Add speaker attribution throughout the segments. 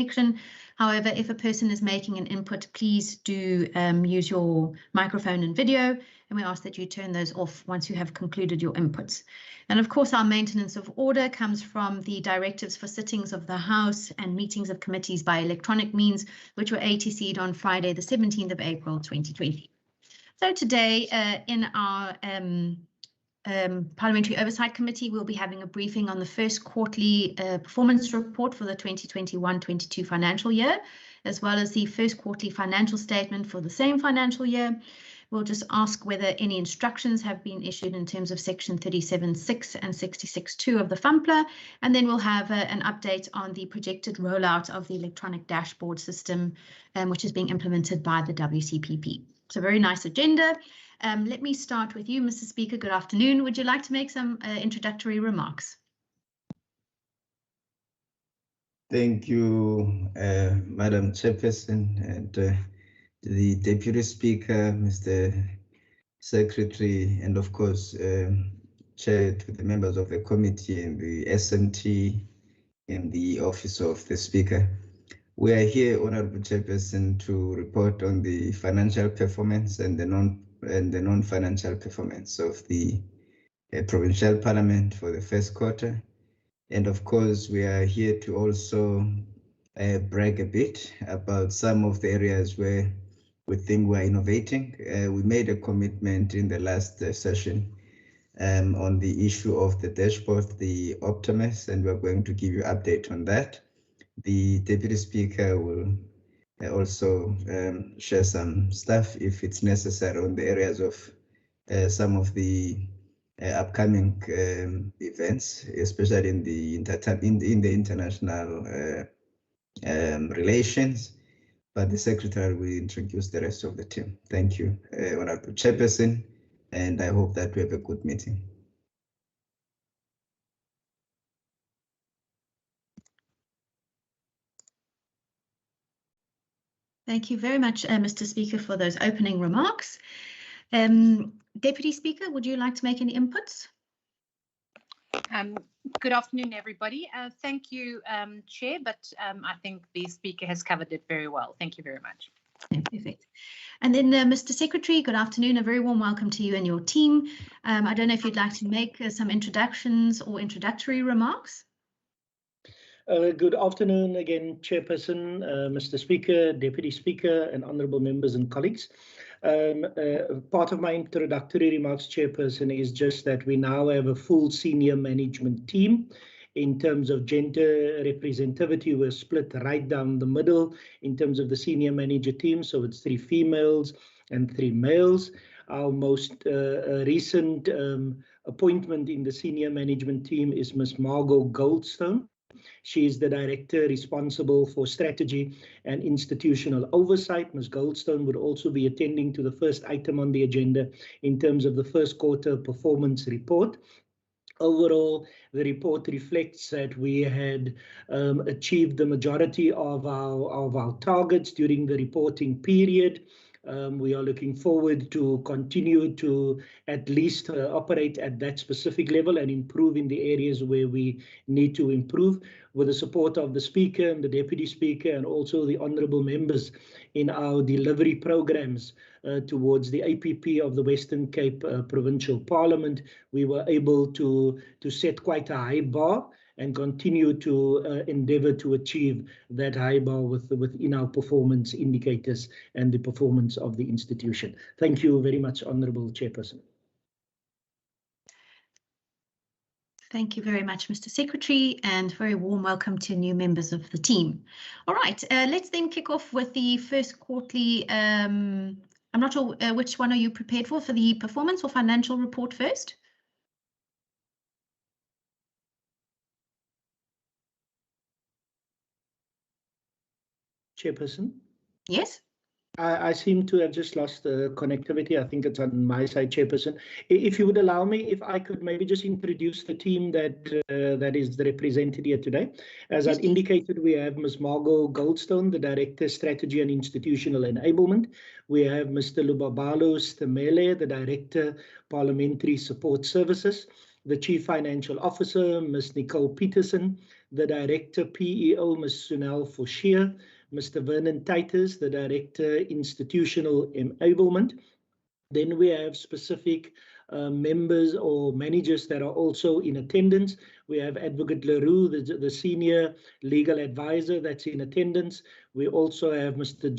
Speaker 1: connection. However, if a person is making an input, please do use your microphone and video, and we ask that you turn those off once you have concluded your inputs. And of course, our maintenance of order comes from the directives for sittings of the House and meetings of committees by electronic means, which were ATC'd on Friday, the 17th of April, 2020. So today in our Parliamentary Oversight Committee, we'll be having a briefing on the first quarterly performance report for the 2021-22 financial year, as well as the first quarterly financial statement for the same financial year. We'll just ask whether any instructions have been issued in terms of section 37.6 and 66.2 of the FUMPLA, and then we'll have an update on the projected rollout of the electronic dashboard system, which is being implemented by the WCPP. So very nice agenda. Let me start with you, Mr. Speaker. Good afternoon. Would you like to make some introductory remarks?
Speaker 2: Thank you, Madam Chairperson, and the Deputy Speaker, Mr. Secretary, and of course, Chair, to the members of the committee and the SMT and the Office of the Speaker. We are here, Honourable Chairperson, to report on the financial performance and the non-financial performance of the Provincial Parliament for the first quarter. And of course, we are here to also brag a bit about some of the areas where we think we're innovating. We made a commitment in the last session on the issue of the dashboard, the Optimus, and we're going to give you an update on that. The Deputy Speaker will also share some stuff if it's necessary on the areas of some of the upcoming events, especially in the international relations. But the Secretary will introduce the rest of the team. Thank you, Honourable Chairperson, and I hope that we have a good meeting.
Speaker 1: Thank you very much, Mr. Speaker, for those opening remarks. Deputy Speaker, would you like to make any inputs?
Speaker 3: Good afternoon, everybody. Thank you, Chair, but I think the Speaker has covered it very well. Thank you very much.
Speaker 1: Perfect. And then, Mr. Secretary, good afternoon. A very warm welcome to you and your team. I don't know if you'd like to make some introductions or introductory remarks.
Speaker 4: Good afternoon again, Chairperson, Mr. Speaker, Deputy Speaker, and honourable members and colleagues. Part of my introductory remarks, Chairperson, is just that we now have a full senior management team. In terms of gender representativity, we're split right down the middle in terms of the senior manager team, so it's 3 females and 3 males. Our most recent appointment in the senior management team is Ms. Margot Goldstone. She is the Director responsible for strategy and institutional oversight. Ms. Goldstone would also be attending to the first item on the agenda in terms of the first quarter performance report. Overall, the report reflects that we had achieved the majority of our targets during the reporting period. We are looking forward to continue to at least operate at that specific level and improve in the areas where we need to improve, with the support of the Speaker and the Deputy Speaker and also the honourable members in our delivery programs towards the APP of the Western Cape Provincial Parliament. We were able to set quite a high bar and continue to endeavour to achieve that high bar within our performance indicators and the performance of the institution. Thank you very much, Honourable Chairperson.
Speaker 1: Thank you very much, Mr. Secretary, and very warm welcome to new members of the team. All right, let's then kick off with the first quarterly. I'm not sure which one are you prepared for the performance or financial report first?
Speaker 4: Chairperson?
Speaker 1: Yes.
Speaker 4: I seem to have just lost the connectivity. I think it's on my side, Chairperson. If you would allow me, if I could maybe just introduce the team that is represented here today. As I've indicated, we have Ms. Margot Goldstone, the Director, Strategy and Institutional Enablement. We have Mr. Lubabalo Stemele, the Director, Parliamentary Support Services. the Chief Financial Officer, Ms. Nicole Peterson, the Director PEO, Ms. Sunel Forshia, Mr. Vernon Titus, the Director Institutional Enablement. Then we have specific members or managers that are also in attendance. We have Advocate Leroux, the Senior Legal Advisor that's in attendance. We also have Mr.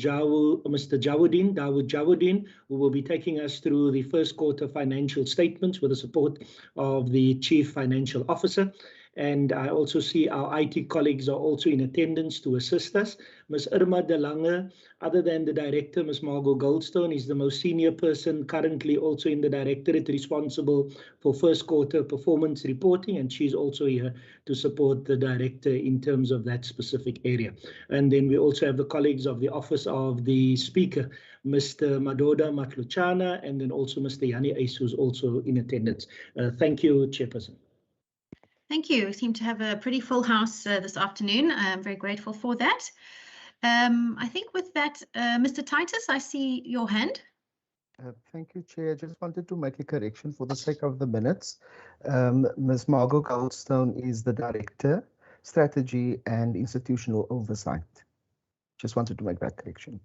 Speaker 4: Jawadin, who will be taking us through the first quarter financial statements with the support of the Chief Financial Officer. And I also see our IT colleagues are also in attendance to assist us. Ms. Irma de Lange, other than the director, Ms. Margot Goldstone, is the most senior person currently also in the directorate responsible for first quarter performance reporting, and she's also here to support the director in terms of that specific area. And then we also have the colleagues of the Office of the Speaker, Mr. Madoda Matluchana, and then also Mr. Yanni Ace, who's also in attendance. Thank you, Chairperson.
Speaker 1: Thank you. We seem to have a pretty full house this afternoon. I'm very grateful for that. I think with that, Mr. Titus, I see your hand.
Speaker 5: Thank you, Chair. I just wanted to make a correction for the sake of the minutes. Ms. Margot Goldstone is the Director, Strategy and Institutional Oversight. Just wanted to make that correction.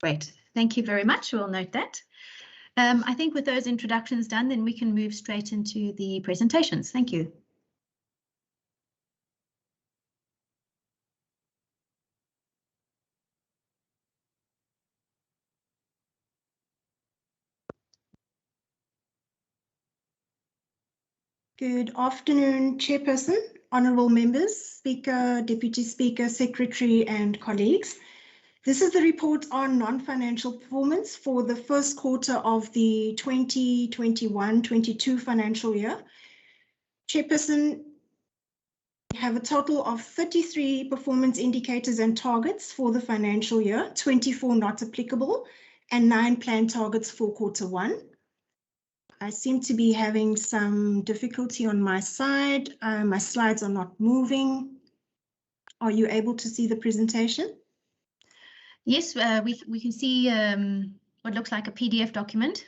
Speaker 1: Great. Thank you very much. We'll note that. I think with those introductions done, then we can move straight into the presentations. Thank you.
Speaker 6: Good afternoon, Chairperson, honourable members, Speaker, Deputy Speaker, Secretary and colleagues. This is the report on non-financial performance for the first quarter of the 2021-22 financial year. Chairperson, we have a total of 33 performance indicators and targets for the financial year, 24 not applicable, and 9 planned targets for quarter one. I seem to be having some difficulty on my side. My slides are not moving. Are you able to see the presentation?
Speaker 1: Yes, we can see what looks like a PDF document.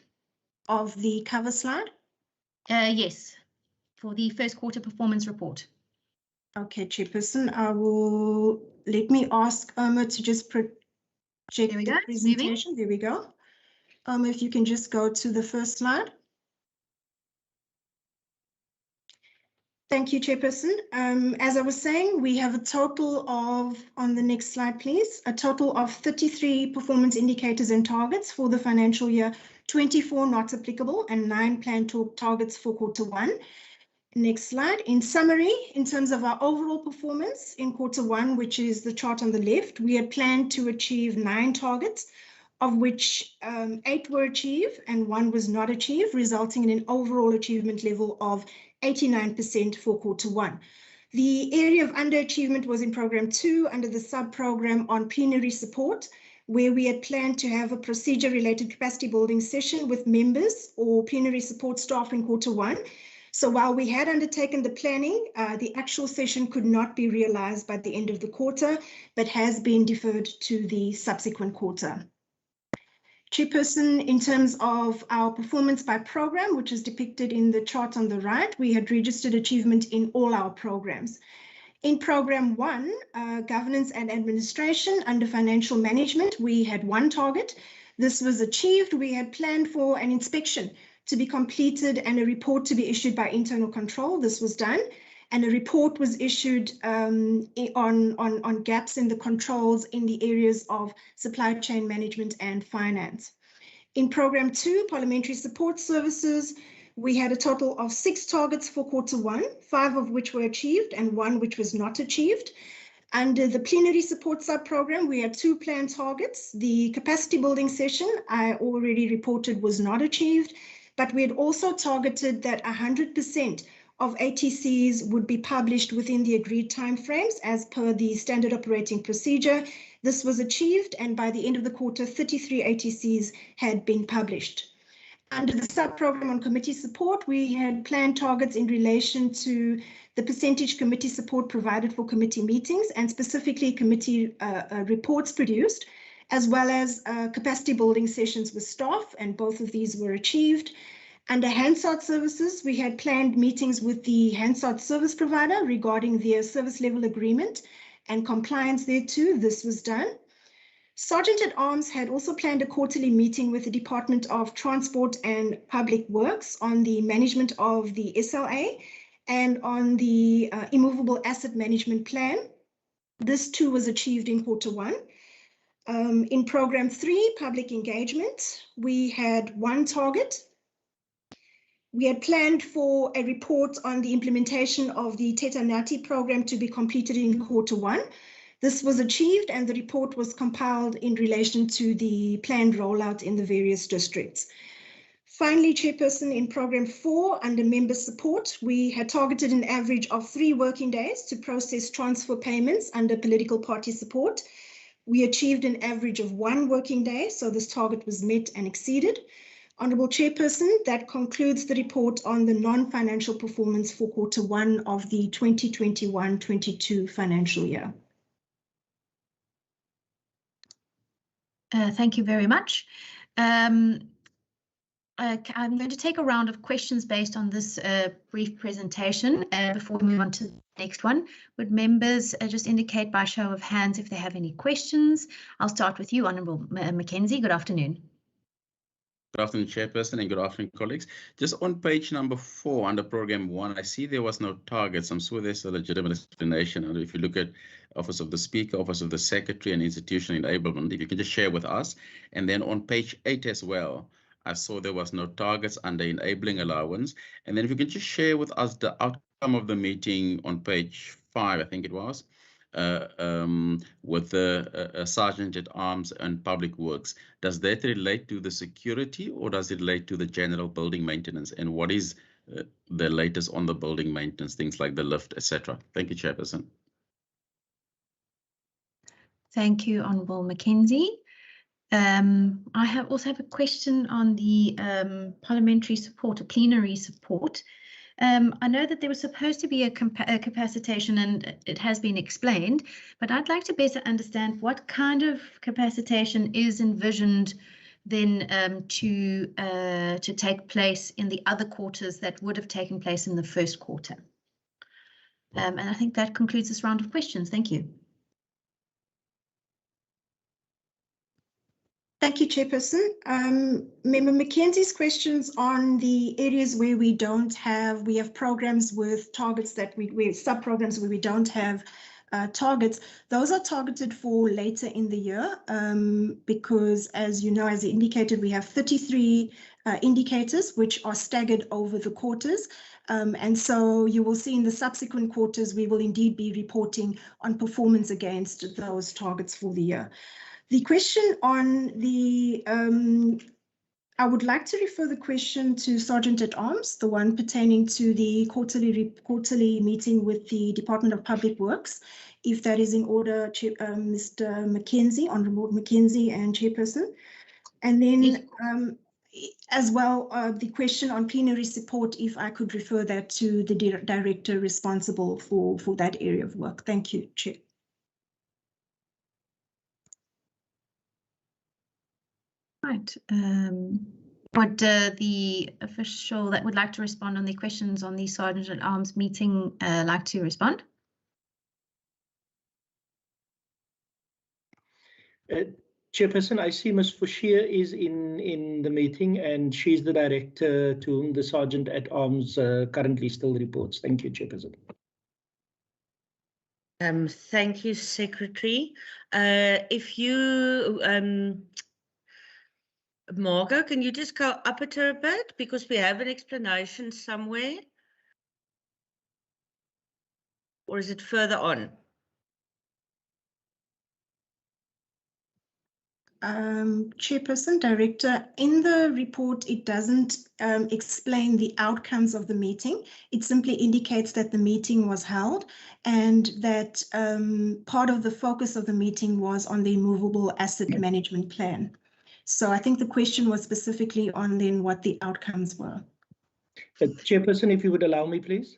Speaker 6: Of the cover slide?
Speaker 1: Yes, for the first quarter performance report.
Speaker 6: Okay, Chairperson, let me ask Irma to just project the presentation. There we go. If you can just go to the first slide. Thank you, Chairperson. As I was saying, we have a total of, on the next slide, please, a total of 33 performance indicators and targets for the financial year, 24 not applicable, and 9 planned targets for quarter one. Next slide. In summary, in terms of our overall performance in quarter one, which is the chart on the left, we had planned to achieve 9 targets, of which 8 were achieved and 1 was not achieved, resulting in an overall achievement level of 89% for quarter one. The area of underachievement was in program 2 under the sub-program on plenary support, where we had planned to have a procedure-related capacity building session with members or plenary support staff in quarter one. So while we had undertaken the planning, the actual session could not be realized by the end of the quarter, but has been deferred to the subsequent quarter. Chairperson, in terms of our performance by program, which is depicted in the chart on the right, we had registered achievement in all our programs. In program 1, governance and administration under financial management, we had 1 target. This was achieved. We had planned for an inspection to be completed and a report to be issued by internal control. This was done. And a report was issued on gaps in the controls in the areas of supply chain management and finance. In program 2, parliamentary support services, we had a total of 6 targets for quarter one, 5 of which were achieved and 1 which was not achieved. Under the plenary support sub-program, we had 2 planned targets. The capacity building session I already reported was not achieved, but we had also targeted that 100% of ATCs would be published within the agreed timeframes as per the standard operating procedure. This was achieved, and by the end of the quarter, 33 ATCs had been published. Under the sub-program on committee support, we had planned targets in relation to the percentage committee support provided for committee meetings and specifically committee reports produced, as well as capacity building sessions with staff, and both of these were achieved. Under Hansard services, we had planned meetings with the Hansard service provider regarding their service level agreement and compliance thereto. This was done. Sergeant at Arms had also planned a quarterly meeting with the Department of Transport and Public Works on the management of the SLA and on the immovable asset management plan. This too was achieved in Q1. In Program 3, public engagement, we had one target. We had planned for a report on the implementation of the Tetanati program to be completed in Q1. This was achieved and the report was compiled in relation to the planned rollout in the various districts. Finally, Chairperson, in Program 4, under member support, we had targeted an average of 3 working days to process transfer payments under political party support. We achieved an average of 1 working day, so this target was met and exceeded. Honourable Chairperson, that concludes the report on the non-financial performance for Q1 of the 2021-22 financial year.
Speaker 1: Thank you very much. I'm going to take a round of questions based on this brief presentation before we move on to the next one. Would members just indicate by show of hands if they have any questions? I'll start with you, Honourable McKenzie. Good afternoon.
Speaker 7: Good afternoon, Chairperson, and good afternoon, colleagues. Just on page number 4 under Program 1, I see there was no targets. I'm sure there's a legitimate explanation. And if you look at Office of the Speaker, Office of the Secretary, and Institutional Enablement, if you can just share with us. And then on page 8 as well, I saw there was no targets under enabling allowance. And then if you can just share with us the outcome of the meeting on page 5, I think it was, with the Sergeant at Arms and Public Works. Does that relate to the security or does it relate to the general building maintenance? And what is the latest on the building maintenance, things like the lift, etc.? Thank you, Chairperson.
Speaker 1: Thank you, Honourable McKenzie. I also have a question on the parliamentary support, or plenary support. I know that there was supposed to be a capacitation and it has been explained, but I'd like to better understand what kind of capacitation is envisioned then to take place in the other quarters that would have taken place in the first quarter. And I think that concludes this round of questions. Thank you.
Speaker 6: Thank you, Chairperson. Member McKenzie's questions on the areas where we have programs with targets sub-programs where we don't have targets. Those are targeted for later in the year because, as you know, as indicated, we have 33 indicators which are staggered over the quarters. And so you will see in the subsequent quarters, we will indeed be reporting on performance against those targets for the year. The question on the, I would like to refer the question to Sergeant at Arms, the one pertaining to the quarterly meeting with the Department of Public Works, if that is in order, Mr. McKenzie, Honourable McKenzie and Chairperson. And then as well, the question on plenary support, if I could refer that to the director responsible for that area of work. Thank you, Chair.
Speaker 1: Right. Would the official that would like to respond on the questions on the Sergeant at Arms meeting like to respond?
Speaker 4: Chairperson, I see Ms. Fouchier is in the meeting and she's the director to whom the Sergeant at Arms currently still reports. Thank you, Chairperson.
Speaker 8: Thank you, Secretary. If you Margot, can you just go up it a bit because we have an explanation somewhere? Or is it further on?
Speaker 6: Chairperson, Director, in the report, it doesn't explain the outcomes of the meeting. It simply indicates that the meeting was held and that part of the focus of the meeting was on the immovable asset management plan. So I think the question was specifically on then what the outcomes were.
Speaker 4: Chairperson, if you would allow me, please.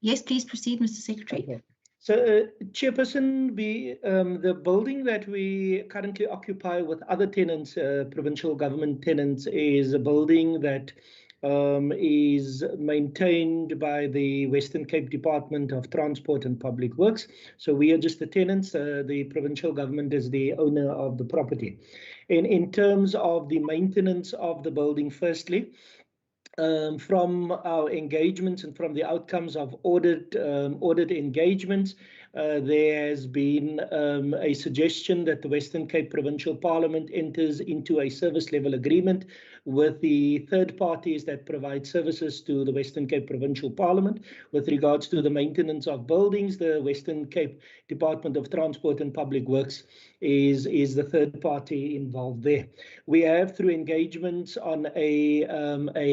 Speaker 1: Yes, please proceed, Mr. Secretary.
Speaker 4: Okay. So, Chairperson, the building that we currently occupy with other tenants, provincial government tenants, is a building that is maintained by the Western Cape Department of Transport and Public Works. So we are just the tenants. The provincial government is the owner of the property. And in terms of the maintenance of the building, firstly, from our engagements and from the outcomes of audit engagements, there has been a suggestion that the Western Cape Provincial Parliament enters into a service level agreement with the third parties that provide services to the Western Cape Provincial Parliament with regards to the maintenance of buildings. The Western Cape Department of Transport and Public Works is the third party involved there. We have, through engagements on a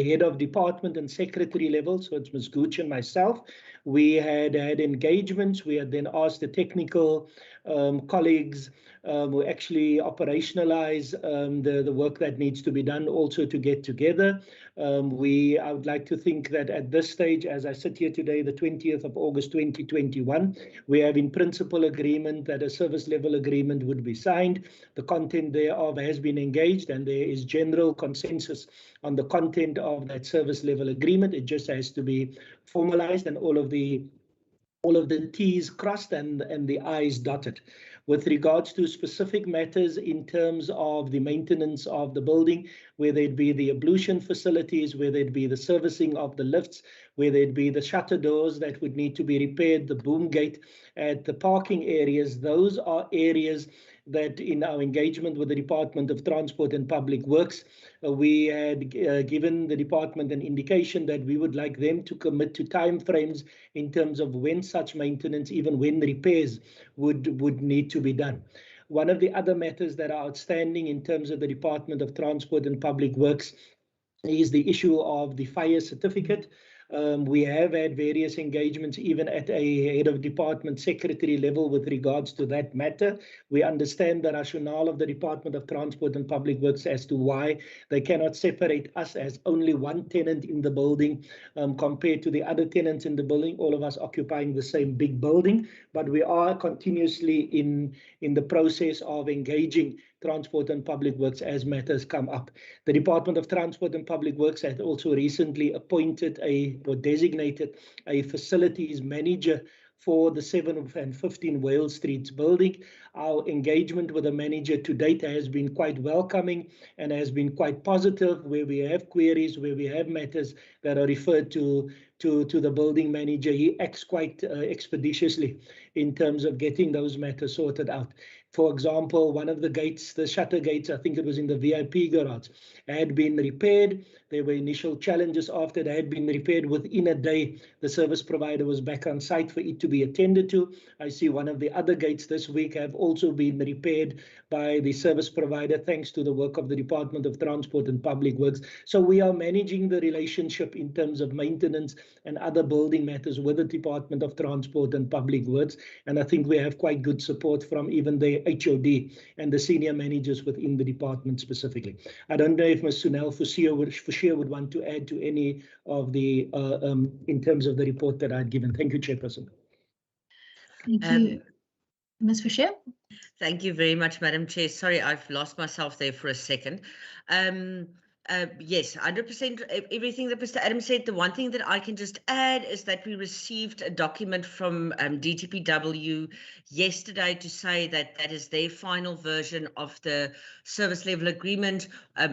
Speaker 4: head of department and secretary level, so it's Ms. Gooch and myself, we had engagements. We had then asked the technical colleagues who actually operationalize the work that needs to be done also to get together. I would like to think that at this stage, as I sit here today, the 20th of August 2021, we have in principle agreement that a service level agreement would be signed. The content thereof has been engaged, and there is general consensus on the content of that service level agreement. It just has to be formalized and all of the T's crossed and the I's dotted. With regards to specific matters in terms of the maintenance of the building, whether it be the ablution facilities, whether it be the servicing of the lifts, whether it be the shutter doors that would need to be repaired, the boom gate at the parking areas, those are areas that in our engagement with the Department of Transport and Public Works, we had given the department an indication that we would like them to commit to timeframes in terms of when such maintenance, even when repairs would need to be done. One of the other matters that are outstanding in terms of the Department of Transport and Public Works is the issue of the fire certificate. We have had various engagements, even at a head of department secretary level, with regards to that matter. We understand the rationale of the Department of Transport and Public Works as to why they cannot separate us as only one tenant in the building compared to the other tenants in the building, all of us occupying the same big building. But we are continuously in the process of engaging Transport and Public Works as matters come up. The Department of Transport and Public Works had also recently appointed or designated a facilities manager for the 7 and 15 Wales Street building. Our engagement with the manager to date has been quite welcoming and has been quite positive. Where we have queries, where we have matters that are referred to the building manager, he acts quite expeditiously in terms of getting those matters sorted out. For example, one of the gates, the shutter gates, I think it was in the VIP garage, had been repaired. There were initial challenges after they had been repaired. Within a day, the service provider was back on site for it to be attended to. I see one of the other gates this week have also been repaired by the service provider, thanks to the work of the Department of Transport and Public Works. So we are managing the relationship in terms of maintenance and other building matters with the Department of Transport and Public Works. And I think we have quite good support from even the HOD and the senior managers within the department specifically. I don't know if Ms. Sunel Fouchier would want to add to any of the, in terms of the report that I'd given. Thank you, Chairperson.
Speaker 1: Thank you. Ms. Fouchier?
Speaker 8: Thank you very much, Madam Chair. Sorry, I've lost myself there for a second. Yes, 100% everything that Mr. Adams said. The one thing that I can just add is that we received a document from DTPW yesterday to say that that is their final version of the service level agreement.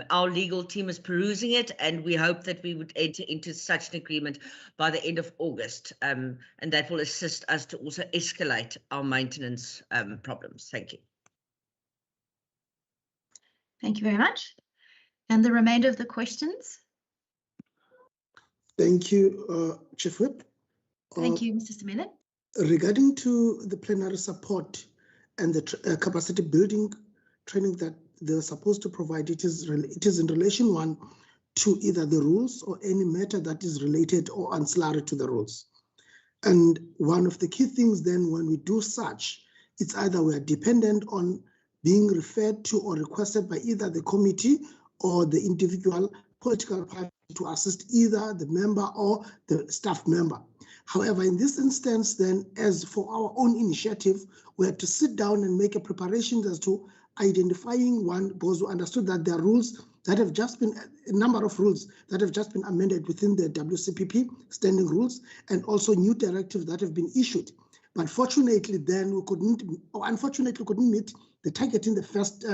Speaker 8: Our legal team is perusing it, and we hope that we would enter into such an agreement by the end of August, and that will assist us to also escalate our maintenance problems. Thank you.
Speaker 1: Thank you very much. And the remainder of the questions?
Speaker 9: Thank you, Chief Whip.
Speaker 1: Thank you, Mr. Stamele.
Speaker 9: Regarding to the plenary support and the capacity building training that they're supposed to provide, it is in relation, one, to either the rules or any matter that is related or ancillary to the rules. And one of the key things then when we do such, it's either we are dependent on being referred to or requested by either the committee or the individual political party to assist either the member or the staff member. However, in this instance, then, as for our own initiative, we had to sit down and make a preparation as to identifying one, because we understood that there are rules that have just been, a number of rules that have just been amended within the WCPP standing rules, and also new directives that have been issued. But fortunately, then we couldn't, or unfortunately, couldn't meet the target in the first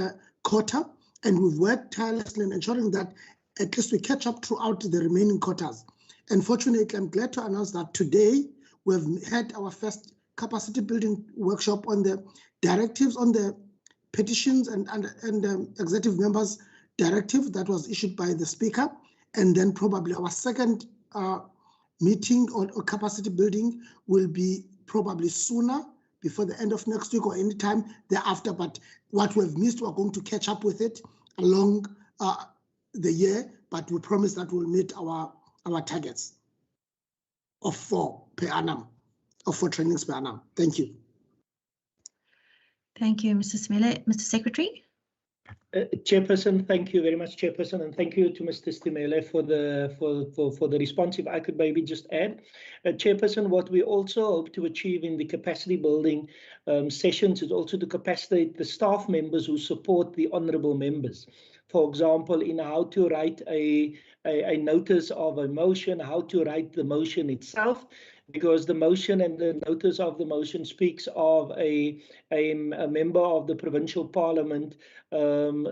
Speaker 9: quarter, and we've worked tirelessly in ensuring that at least we catch up throughout the remaining quarters. And fortunately, I'm glad to announce that today we've had our first capacity building workshop on the directives on the petitions and executive members directive that was issued by the speaker. And then probably our second meeting or capacity building will be probably sooner, before the end of next week or any time thereafter. But what we've missed, we're going to catch up with it along the year, but we promise that we'll meet our targets of 4 per annum, of 4 trainings per annum. Thank you.
Speaker 1: Thank you, Mr. Stimele. Mr. Secretary.
Speaker 4: Chairperson, thank you very much, Chairperson, and thank you to Mr. Stimele for the response. If I could maybe just add, Chairperson, what we also hope to achieve in the capacity building sessions is also to capacitate the staff members who support the honourable members. For example, in how to write a notice of a motion, how to write the motion itself, because the motion and the notice of the motion speaks of a member of the Provincial Parliament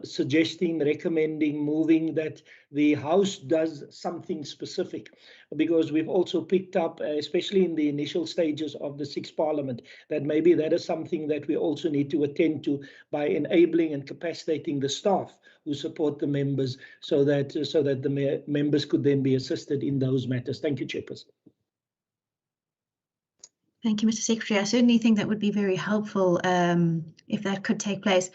Speaker 4: suggesting, recommending, moving that the House does something specific. Because we've also picked up, especially in the initial stages of the 6th Parliament, that maybe that is something that we also need to attend to by enabling and capacitating the staff who support the members, so that the members could then be assisted in those matters. Thank you, Chairperson.
Speaker 1: Thank you, Mr. Secretary. I certainly think that would be very helpful if that could take place.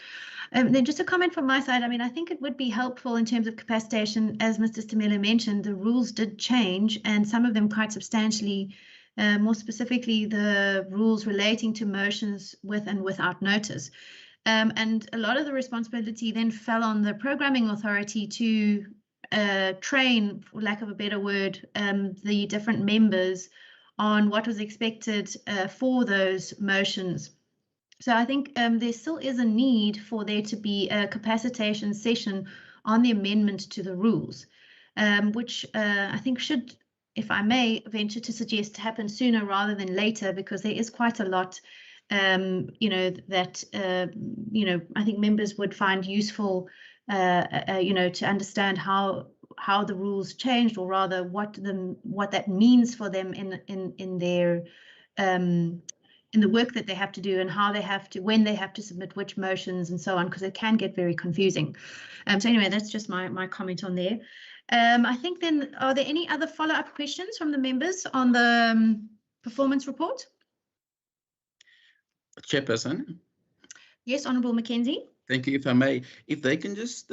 Speaker 1: Then just a comment from my side. I mean, I think it would be helpful in terms of capacitation. As Mr. Stimele mentioned, the rules did change, and some of them quite substantially, more specifically the rules relating to motions with and without notice. And a lot of the responsibility then fell on the programming authority to train, for lack of a better word, the different members on what was expected for those motions. So I think there still is a need for there to be a capacitation session on the amendment to the rules, which I think should, if I may venture to suggest, happen sooner rather than later, because there is quite a lot that I think members would find useful, to understand how the rules changed, or rather what that means for them in their in the work that they have to do, and how they have to, when they have to submit which motions and so on, because it can get very confusing. So anyway, that's just my comment on there. I think then, are there any other follow-up questions from the members on the performance report?
Speaker 7: Chairperson.
Speaker 1: Yes, Honourable McKenzie.
Speaker 7: Thank you. If I may, if they can just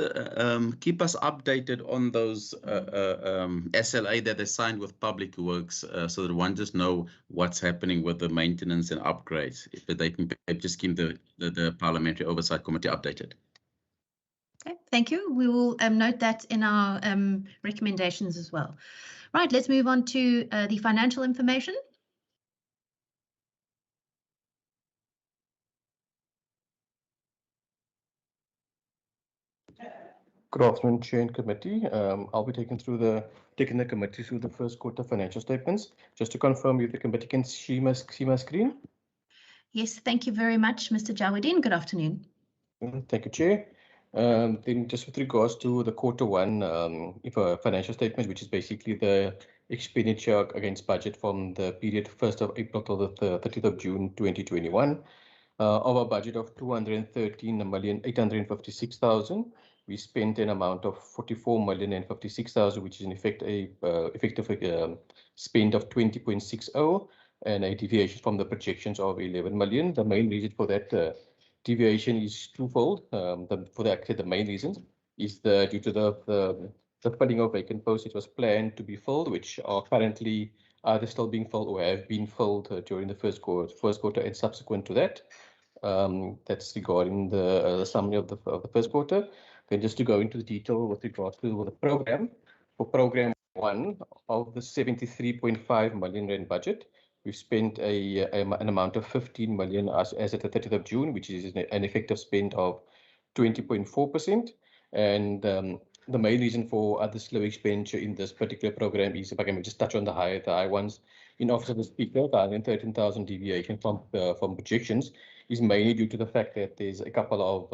Speaker 7: keep us updated on those SLA that they signed with Public Works, so that one just know what's happening with the maintenance and upgrades, if they can just keep the Parliamentary Oversight Committee updated.
Speaker 1: Okay, thank you. We will note that in our recommendations as well. Right, let's move on to the financial information.
Speaker 10: Good afternoon, Chair and Committee. I'll be taking the committee through the first quarter financial statements. Just to confirm, if the committee can see my screen.
Speaker 1: Yes, thank you very much, Mr. Jawadin. Good afternoon.
Speaker 10: Thank you, Chair. Then just with regards to the quarter one financial statement, which is basically the expenditure against budget from the period 1st of April till the 30th of June 2021, of a budget of 213,856,000. We spent an amount of 44,056,000, which is in effect a effective spend of 20.60, and a deviation from the projections of 11 million. The main reason for that deviation is twofold. The main reason is due to the filling of vacant posts. It was planned to be filled, which are currently either still being filled or have been filled during the first quarter and subsequent to that. That's regarding the summary of the first quarter. Then just to go into the detail with regards to the program. For program one, of the 73.5 million rand budget, we've spent an amount of 15 million as at the 30th of June, which is an effective spend of 20.4%. And the main reason for other slow expenditure in this particular program is, if I can just touch on the high ones, in Office of the Speaker, the 113,000 deviation from projections is mainly due to the fact that there's a couple of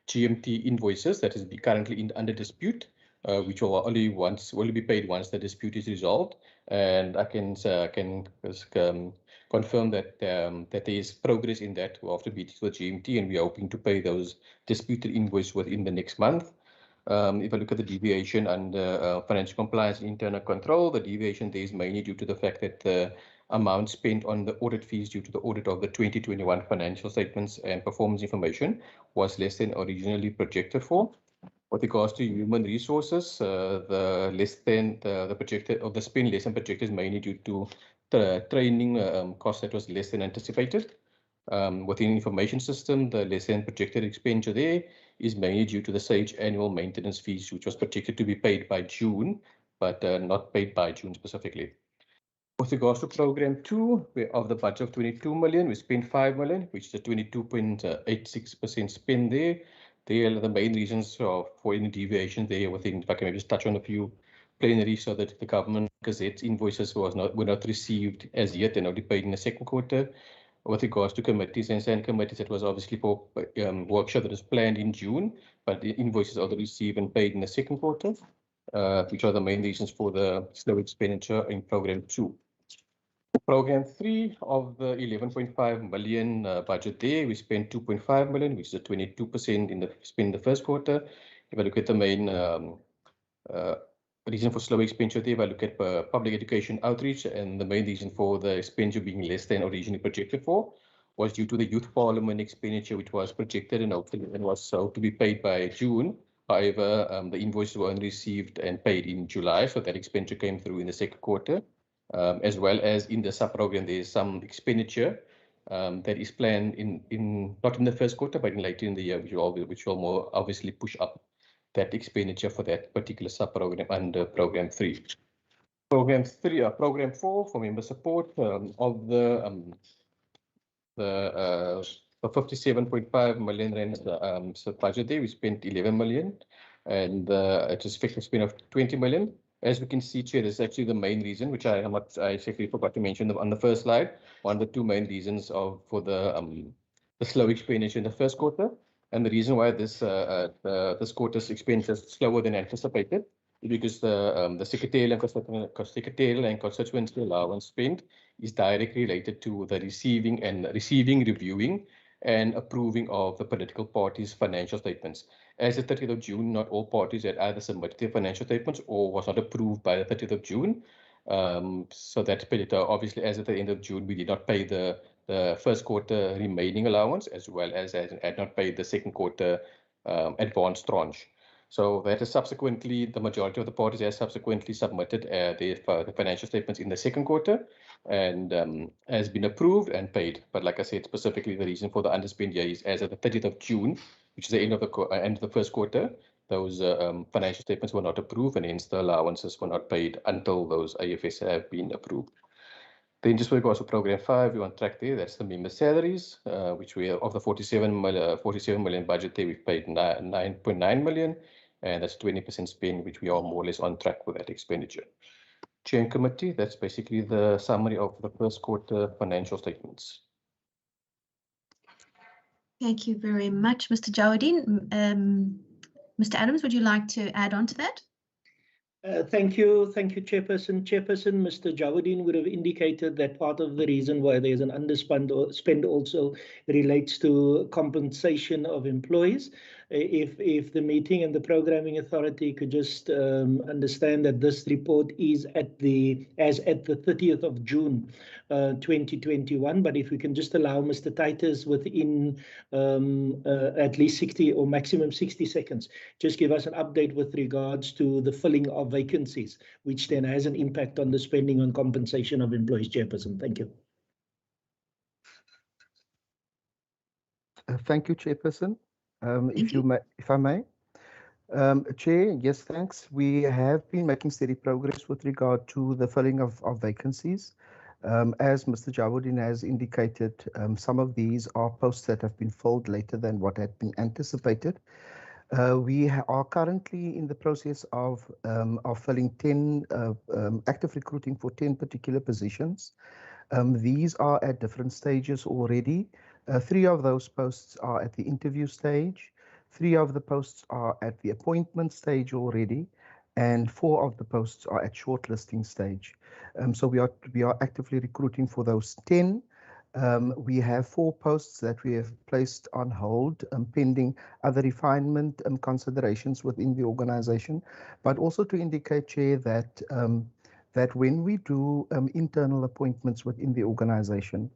Speaker 10: GMT invoices that is currently under dispute, which will only be paid once the dispute is resolved. And I can confirm that that there is progress in that after meetings with GMT, and we are hoping to pay those disputed invoices within the next month. If I look at the deviation under financial compliance and internal control, the deviation there is mainly due to the fact that the amount spent on the audit fees due to the audit of the 2021 financial statements and performance information was less than originally projected for. With regards to human resources, the spend less than projected is mainly due to the training cost that was less than anticipated. Within information system, the less than projected expenditure there is mainly due to the SAGE annual maintenance fees, which was projected to be paid by June, but not paid by June specifically. With regards to program 2, of the budget of 22 million, we spent 5 million, which is a 22.86% spend there. They are the main reasons for any deviation there within. If I can maybe just touch on a few plenary, so that the government gazette's invoices were not received as yet and only paid in the second quarter. With regards to committees and stand committees, it was obviously for workshop that is planned in June, but the invoices are received and paid in the second quarter, which are the main reasons for the slow expenditure in program 2. Program 3 of the 11.5 million budget there, we spent 2.5 million, which is a 22% in the spend in the first quarter. If I look at the main reason for slow expenditure there, if I look at public education outreach, and the main reason for the expenditure being less than originally projected for was due to the youth parliament expenditure, which was projected and was so to be paid by June. However, the invoices were only received and paid in July, so that expenditure came through in the second quarter. As well as in the sub-program, there is some expenditure that is planned not in the first quarter, but later in the year, which will more obviously push up that expenditure for that particular sub-program under program 3. Program 4 for member support of the 57.5 million rand budget there, we spent 11 million, and it is effective spend of 20 million. As we can see, Chair, this is actually the main reason, which I actually forgot to mention on the first slide. One of the two main reasons for the slow expenditure in the first quarter, and the reason why this quarter's expenditure is slower than anticipated is because the secretarial and constituency allowance spend is directly related to the receiving, reviewing, and approving of the political parties' financial statements. As of 30th of June, not all parties had either submitted their financial statements or was not approved by the 30th of June. So that's obviously, as at the end of June, we did not pay the first quarter remaining allowance, as well as had not paid the second quarter advance tranche. So that is subsequently, the majority of the parties has subsequently submitted the financial statements in the second quarter, and has been approved and paid. But like I said, specifically the reason for the underspend here is as of the 30th of June, which is the end of the first quarter, those financial statements were not approved, and hence the allowances were not paid until those AFS have been approved. Then just with regards to program 5, we on track there, that's the member salaries, which we have of the 47 million budget there, we've paid 9.9 million, and that's 20% spend, which we are more or less on track with that expenditure. Chair and committee, that's basically the summary of the first quarter financial statements.
Speaker 1: Thank you very much, Mr. Jawadin. Mr. Adams, would you like to add on to that?
Speaker 4: Thank you, Chairperson. Chairperson, Mr. Jawadin would have indicated that part of the reason why there's an underspend also relates to compensation of employees. If the meeting and the programming authority could just understand that this report is at the 30th of June 2021, but if we can just allow Mr. Titus within at least 60 or maximum 60 seconds, just give us an update with regards to the filling of vacancies, which then has an impact on the spending on compensation of employees. Chairperson, thank you.
Speaker 5: Thank you, Chairperson. If I may, Chair, yes, thanks. We have been making steady progress with regard to the filling of vacancies. As Mr. Jawadin has indicated, some of these are posts that have been filled later than what had been anticipated. We are currently in the process of filling 10, active recruiting for 10 particular positions. These are at different stages already. 3 of those posts are at the interview stage. 3 of the posts are at the appointment stage already, and 4 of the posts are at shortlisting stage. So we are actively recruiting for those 10. We have 4 posts that we have placed on hold, pending other refinement considerations within the organization, but also to indicate, Chair, that that when we do internal appointments within the organization,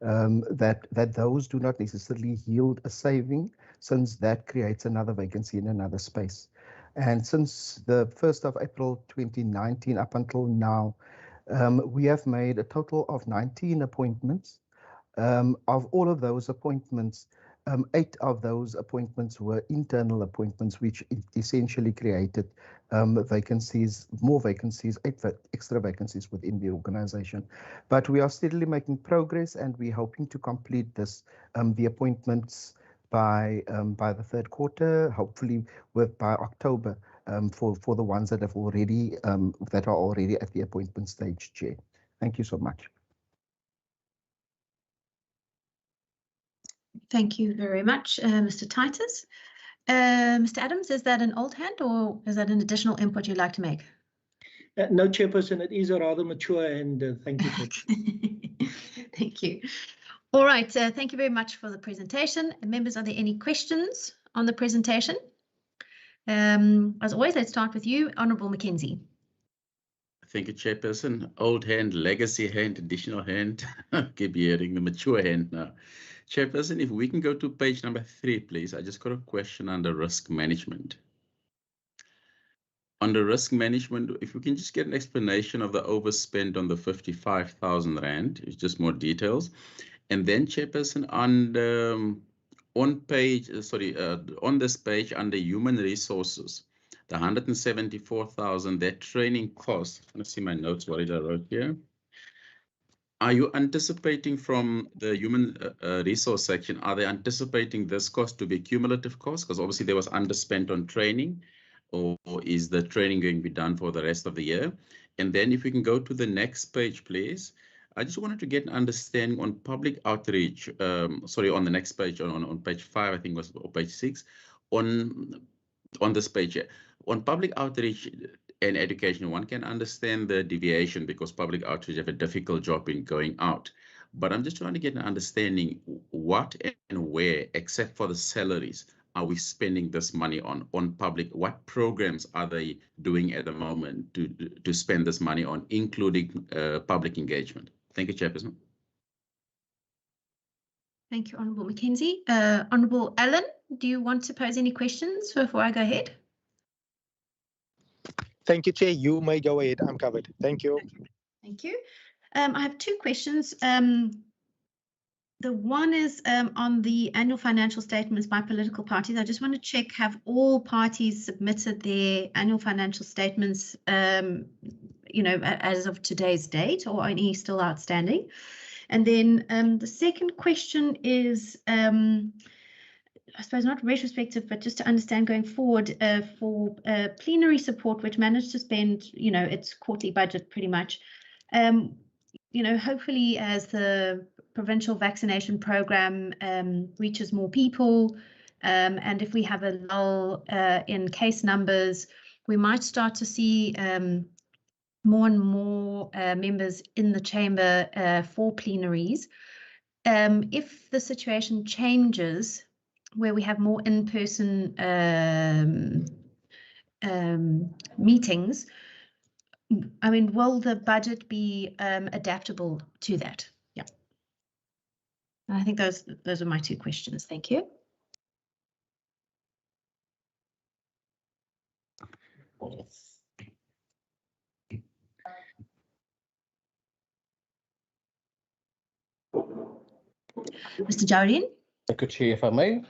Speaker 5: that those do not necessarily yield a saving, since that creates another vacancy in another space. And since the 1st of April 2019 up until now, we have made a total of 19 appointments. Of all of those appointments, 8 of those appointments were internal appointments, which essentially created vacancies, more vacancies, 8 extra vacancies within the organization. But we are steadily making progress, and we're hoping to complete this, the appointments by the 3rd quarter, hopefully by October, for the ones that have already that are already at the appointment stage, Chair. Thank you so much.
Speaker 1: Thank you very much, Mr. Titus. Mr. Adams, is that an old hand or is that an additional input you'd like to make?
Speaker 4: No, Chairperson, it is a rather mature and thank you, Chairperson.
Speaker 1: Thank you. All right, thank you very much for the presentation. Members, are there any questions on the presentation? As always, let's start with you, Honourable McKenzie.
Speaker 7: Thank you, Chairperson. Old hand, legacy hand, additional hand. Keep hearing the mature hand now. Chairperson, if we can go to page number 3, please. I just got a question under risk management. Under risk management, if we can just get an explanation of the overspend on the 55,000 Rand, it's just more details. And then, Chairperson, on this page under human resources, the 174,000, that training cost. I want to see my notes, what did I wrote here? Are you anticipating from the human resource section, are they anticipating this cost to be cumulative cost? Because obviously there was underspent on training, or is the training going to be done for the rest of the year? And then if we can go to the next page, please. I just wanted to get an understanding on public outreach. On the next page, on page 5, I think was, or page 6, on this page here. On public outreach and education, one can understand the deviation because public outreach have a difficult job in going out. But I'm just trying to get an understanding what and where, except for the salaries, are we spending this money on public? What programs are they doing at the moment to spend this money on, including public engagement? Thank you, Chairperson.
Speaker 1: Thank you, Honourable McKenzie. Honourable Allen, do you want to pose any questions before I go ahead?
Speaker 11: Thank you, Chair. You may go ahead. I'm covered. Thank you.
Speaker 1: Thank you. I have 2 questions. The one is on the annual financial statements by political parties. I just want to check, have all parties submitted their annual financial statements, as of today's date, or any still outstanding? And then the second question is, I suppose not retrospective, but just to understand going forward, for plenary support, which managed to spend, its quarterly budget pretty much. Hopefully as the provincial vaccination program reaches more people, and if we have a lull in case numbers, we might start to see more and more members in the chamber for plenaries. If the situation changes, where we have more in-person meetings, will the budget be adaptable to that? Yeah. I think those are my 2 questions. Thank you. Mr. Jawadin?
Speaker 10: Thank you, Chair, if I may.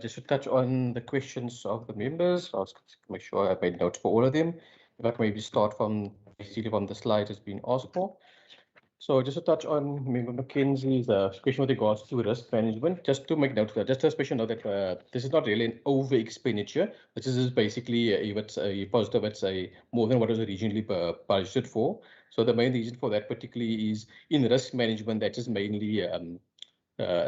Speaker 10: Just to touch on the questions of the members, I'll make sure I made notes for all of them. If I can maybe start from basically from the slide has been asked for. So just to touch on Member McKenzie's question with regards to risk management, just to make note of that, just a special note that this is not really an over expenditure. This is basically if it's a positive, it's a more than what was originally budgeted for. So the main reason for that particularly is in risk management, that is mainly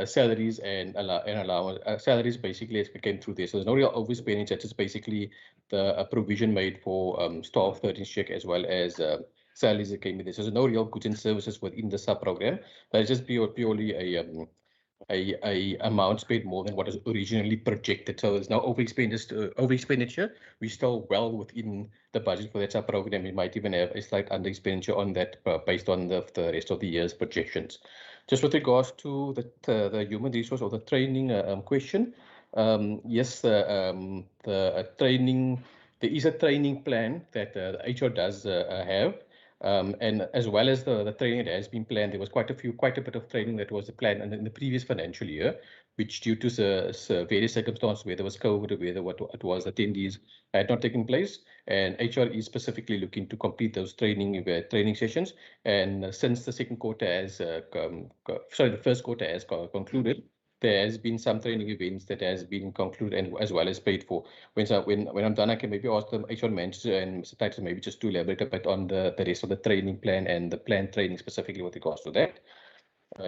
Speaker 10: salaries and allowance. Salaries basically as we came through this. So there's no real overspending. That is basically the provision made for staff 13 check as well as salaries that came with this. So there's no real goods and services within the sub-program. But it's just purely a amount spent more than what is originally projected. So there's no over-expenditure. We're still well within the budget for that sub-program. We might even have a slight under-expenditure on that based on the rest of the year's projections. Just with regards to the human resource or the training question, yes, the training, there is a training plan that the HR does have. And as well as the training that has been planned, there was quite a bit of training that was planned in the previous financial year, which due to various circumstances, whether it was COVID or whether what it was attendees had not taken place, and HR is specifically looking to complete those training sessions. And since the second quarter has, the first quarter has concluded, there has been some training events that has been concluded and as well as paid for. When I'm done, I can maybe ask the HR manager and Mr. Titus maybe just to elaborate a bit on the rest of the training plan and the planned training specifically with regards to that.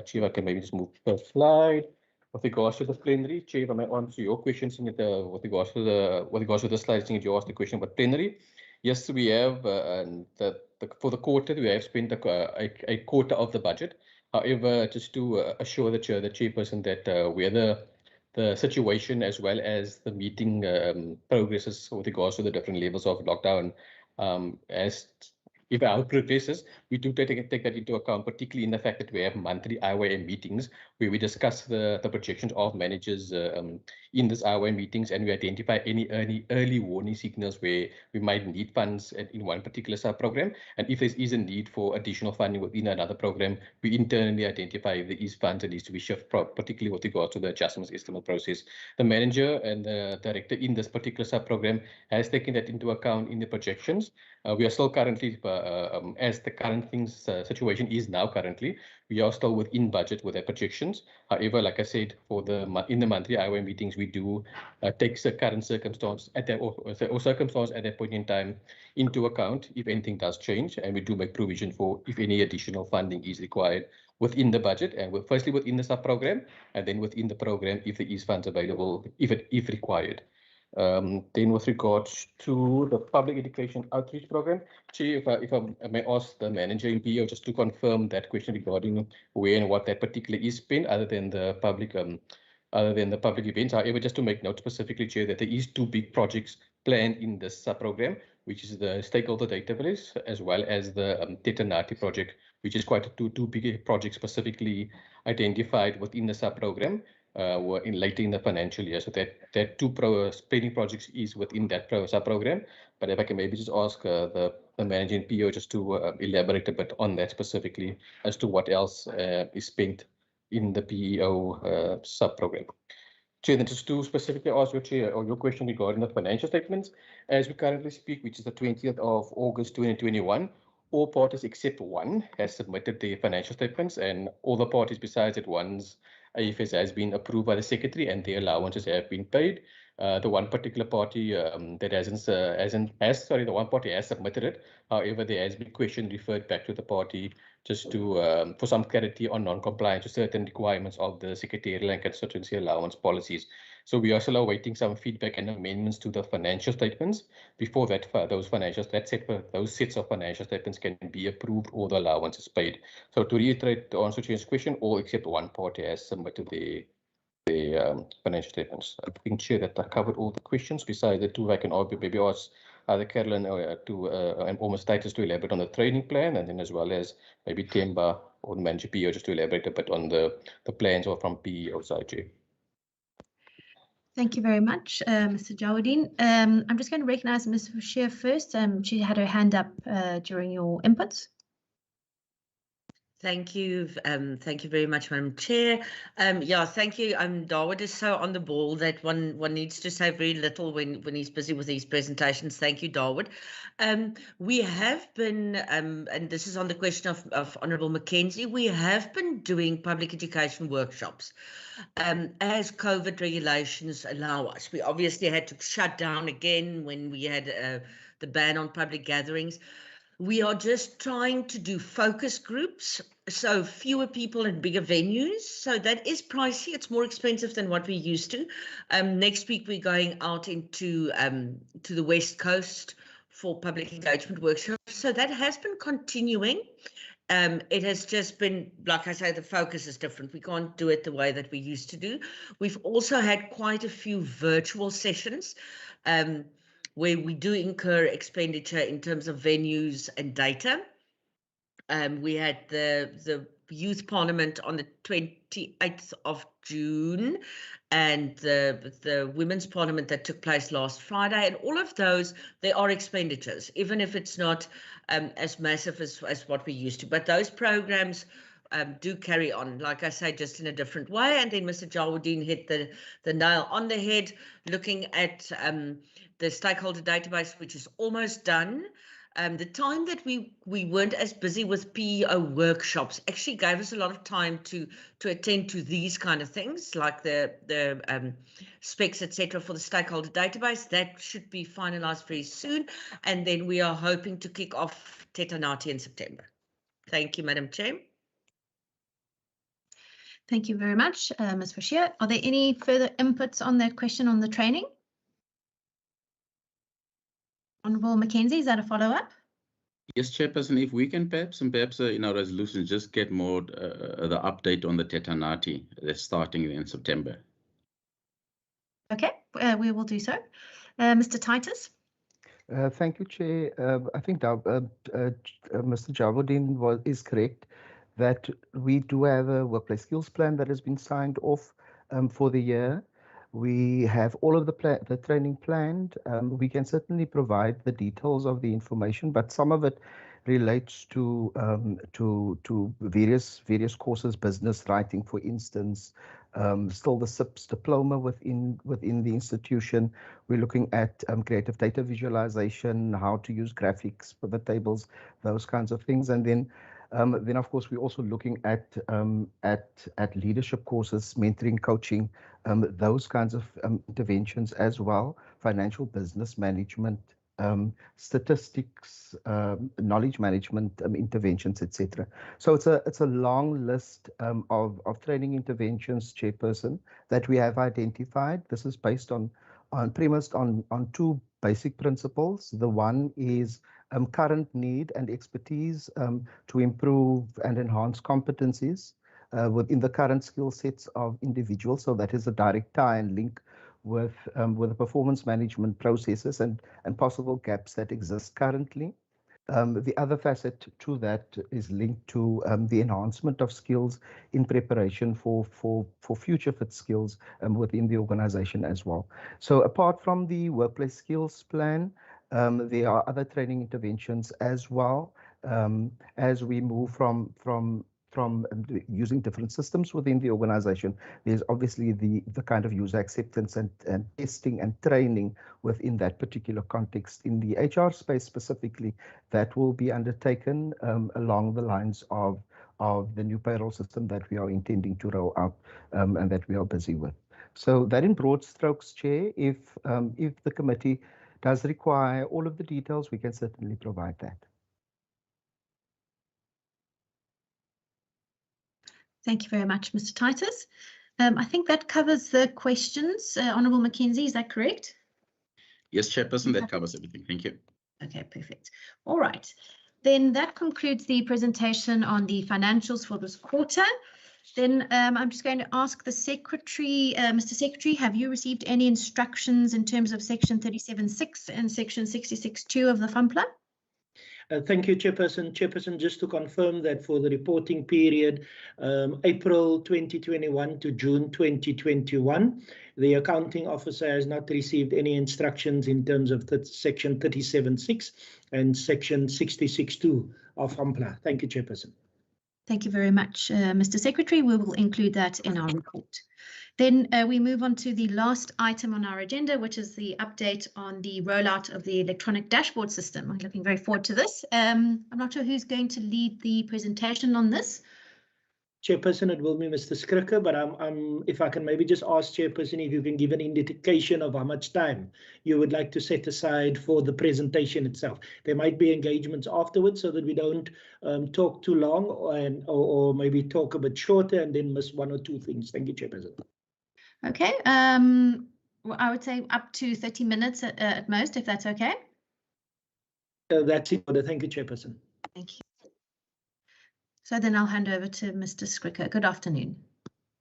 Speaker 10: Chief, I can maybe just move per slide. With regards to the plenary, Chief, I may answer your questions with regards to the slides. You asked the question about plenary. Yes, we have for the quarter we have spent a quarter of the budget. However, just to assure the chairperson that whether the situation as well as the meeting progresses with regards to the different levels of lockdown, if our progresses, we do take that into account, particularly in the fact that we have monthly IYM meetings where we discuss the projections of managers in this IYM meetings, and we identify any early warning signals where we might need funds in one particular sub-program. And if there is a need for additional funding within another program, we internally identify if there is funds that needs to be shifted, particularly with regards to the adjustments estimate process. The manager and the director in this particular sub-program has taken that into account in the projections. We are still currently, as the current situation is now currently, we are still within budget with our projections. However, like I said, in the monthly IOM meetings, we do take the current circumstance at that circumstance at that point in time into account if anything does change, and we do make provision for if any additional funding is required within the budget, and firstly within the sub-program, and then within the program if there is funds available if required. Then with regards to the public education outreach program, Chair, if I may ask the manager in PO just to confirm that question regarding where and what that particular is spent other than the public events. However, just to make note specifically, Chair, that there is two big projects planned in this sub-program, which is the stakeholder database as well as the Tetanati project, which is quite two big projects specifically identified within the sub-program. Later in the financial year, so that two planning projects is within that sub-program. But if I can maybe just ask the manager in PO just to elaborate a bit on that specifically as to what else is spent in the PEO sub-program. Chair, then just to specifically ask your question regarding the financial statements. As we currently speak, which is the 20th of August 2021, all parties except one has submitted their financial statements, and all the parties besides that one's AFS has been approved by the secretary and the allowances have been paid. The one particular party the one party has submitted it. However, there has been question referred back to the party just to for some clarity on non-compliance to certain requirements of the secretarial and constituency allowance policies. So we are still awaiting some feedback and amendments to the financial statements before that those sets of financial statements can be approved or the allowances paid. So to reiterate, to answer Chair's question, all except one party has submitted the financial statements. I think, Chair, that I covered all the questions. Besides the two, I can maybe ask either Carolyn or Mr. Titus to elaborate on the training plan, and then as well as maybe Temba or the manager PO just to elaborate a bit on the plans or from PEO side, Chair.
Speaker 1: Thank you very much, Mr. Jawadin. I'm just going to recognize Ms. Bashir first. She had her hand up during your inputs.
Speaker 8: Thank you. Thank you very much, Madam Chair. Yeah, thank you. Dawood is so on the ball that one needs to say very little when he's busy with these presentations. Thank you, Dawood. We have been, and this is on the question of Honourable McKenzie, we have been doing public education workshops as COVID regulations allow us. We obviously had to shut down again when we had the ban on public gatherings. We are just trying to do focus groups, so fewer people in bigger venues. So that is pricey. It's more expensive than what we used to. Next week, we're going out into to the West Coast for public engagement workshops. So that has been continuing. It has just been, like I say, the focus is different. We can't do it the way that we used to do. We've also had quite a few virtual sessions where we do incur expenditure in terms of venues and data. We had the Youth Parliament on the 28th of June and the Women's Parliament that took place last Friday. And all of those, there are expenditures, even if it's not as massive as what we used to. But those programs do carry on, like I say, just in a different way. And then Mr. Jawadin hit the nail on the head, looking at the stakeholder database, which is almost done. The time that we weren't as busy with PEO workshops actually gave us a lot of time to attend to these kind of things, like the specs, etc., for the stakeholder database. That should be finalized very soon. And then we are hoping to kick off Tetanati in September. Thank you, Madam Chair.
Speaker 1: Thank you very much, Ms. Bashir. Are there any further inputs on that question on the training? Honourable McKenzie, is that a follow-up?
Speaker 7: Yes, Chairperson, if we can perhaps in our resolution just get more the update on the Tetanati that's starting in September.
Speaker 1: Okay, we will do so. Mr. Titus?
Speaker 5: Thank you, Chair. I think Mr. Jawadin is correct that we do have a workplace skills plan that has been signed off for the year. We have all of the training planned. We can certainly provide the details of the information, but some of it relates to various courses, business writing, for instance. Still the SIPS diploma within the institution. We're looking at creative data visualization, how to use graphics, pivot tables, those kinds of things, and then of course we're also looking at leadership courses, mentoring, coaching, those kinds of interventions as well, financial business management, statistics, knowledge management interventions, etc. So it's a long list of training interventions, Chairperson, that we have identified. This is based premised on two basic principles. The one is current need and expertise to improve and enhance competencies within the current skill sets of individuals. So that is a direct tie and link with the performance management processes and possible gaps that exist currently. The other facet to that is linked to the enhancement of skills in preparation for future fit skills within the organization as well. So apart from the workplace skills plan, there are other training interventions as well as we move from using different systems within the organization. There's obviously the kind of user acceptance and testing and training within that particular context. In the HR space specifically, that will be undertaken along the lines of the new payroll system that we are intending to roll out and that we are busy with. So that in broad strokes, Chair, if the committee does require all of the details, we can certainly provide that.
Speaker 1: Thank you very much, Mr. Titus. I think that covers the questions. Honourable McKenzie, is that correct?
Speaker 7: Yes, Chairperson, that covers everything. Thank you.
Speaker 1: Okay, perfect. All right. Then that concludes the presentation on the financials for this quarter. Then I'm just going to ask the Secretary, Mr. Secretary, have you received any instructions in terms of Section 37.6 and Section 66.2 of the FAMPLA?
Speaker 4: Thank you, Chairperson. Chairperson, just to confirm that for the reporting period, April 2021 to June 2021, the accounting officer has not received any instructions in terms of Section 37.6 and Section 66.2 of FAMPLA. Thank you, Chairperson.
Speaker 1: Thank you very much, Mr. Secretary. We will include that in our report. Then we move on to the last item on our agenda, which is the update on the rollout of the electronic dashboard system. I'm looking very forward to this. I'm not sure who's going to lead the presentation on this.
Speaker 4: Chairperson, it will be Mr. Skriker, but if I can maybe just ask Chairperson if you can give an indication of how much time you would like to set aside for the presentation itself. There might be engagements afterwards so that we don't talk too long or maybe talk a bit shorter and then miss one or two things. Thank you, Chairperson.
Speaker 1: Okay, well, I would say up to 30 minutes at most, if that's okay.
Speaker 4: That's in order. Thank you, Chairperson.
Speaker 1: Thank you. So then I'll hand over to Mr. Skriker. Good afternoon.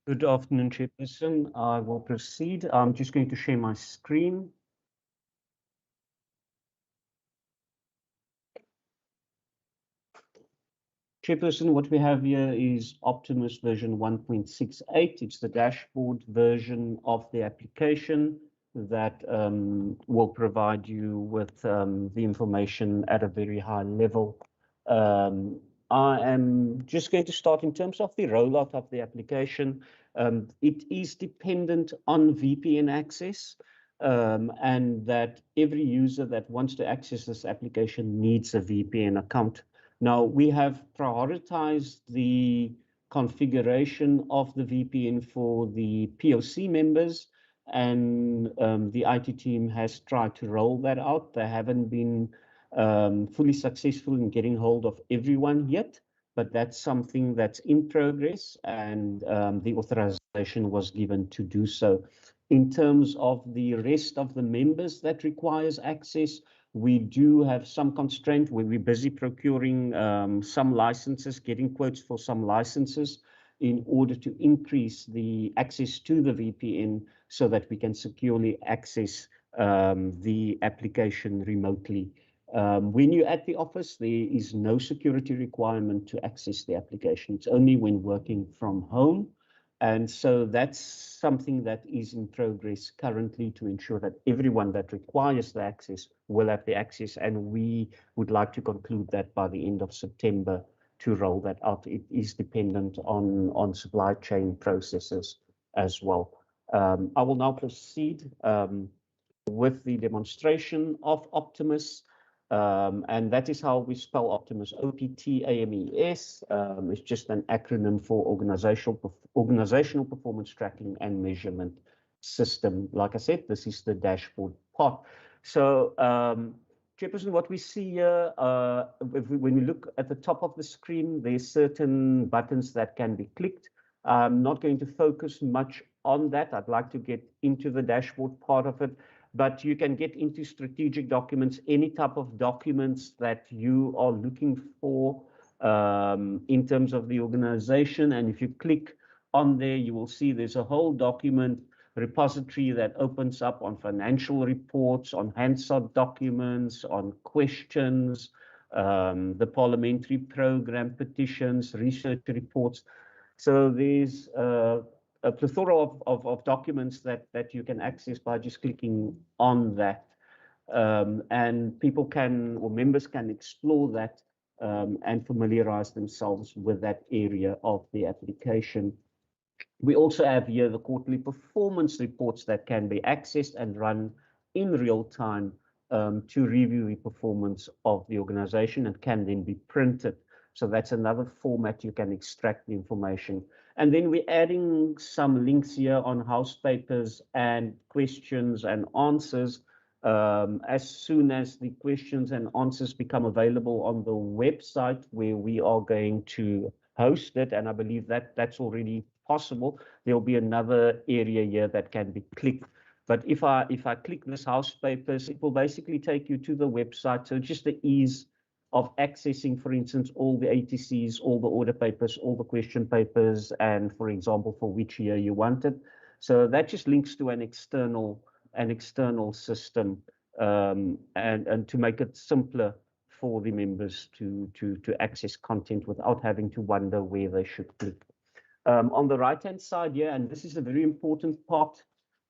Speaker 12: Good afternoon, Chairperson. I will proceed. I'm just going to share my screen. Chairperson, what we have here is Optimus version 1.68. It's the dashboard version of the application that will provide you with the information at a very high level. I am just going to start in terms of the rollout of the application. It is dependent on VPN access, and that every user that wants to access this application needs a VPN account. Now, we have prioritized the configuration of the VPN for the POC members, and the IT team has tried to roll that out. They haven't been fully successful in getting hold of everyone yet, but that's something that's in progress, and the authorization was given to do so. In terms of the rest of the members that requires access, we do have some constraint where we're busy procuring some licenses, getting quotes for some licenses in order to increase the access to the VPN so that we can securely access the application remotely. When you're at the office, there is no security requirement to access the application. It's only when working from home. And so that's something that is in progress currently to ensure that everyone that requires the access will have the access. And we would like to conclude that by the end of September to roll that out. It is dependent on supply chain processes as well. I will now proceed with the demonstration of Optimus. And that is how we spell Optimus, OPTAMES. It's just an acronym for Organizational Performance Tracking and Measurement System. Like I said, this is the dashboard part. So, Chairperson, what we see here, when we look at the top of the screen, there's certain buttons that can be clicked. I'm not going to focus much on that. I'd like to get into the dashboard part of it. But you can get into strategic documents, any type of documents that you are looking for in terms of the organization. And if you click on there, you will see there's a whole document repository that opens up on financial reports, on Hansard documents, on questions, the parliamentary program petitions, research reports. So there's a plethora of documents that you can access by just clicking on that. And people can, or members can explore that and familiarize themselves with that area of the application. We also have here the quarterly performance reports that can be accessed and run in real time to review the performance of the organization and can then be printed. So that's another format you can extract the information. And then we're adding some links here on house papers and questions and answers. As soon as the questions and answers become available on the website where we are going to host it, and I believe that that's already possible, there'll be another area here that can be clicked. But if I click this house papers, it will basically take you to the website. So just the ease of accessing, for instance, all the ATCs, all the order papers, all the question papers, and for example, for which year you want it. So that just links to an external system and to make it simpler for the members to access content without having to wonder where they should click. On the right-hand side here, and this is a very important part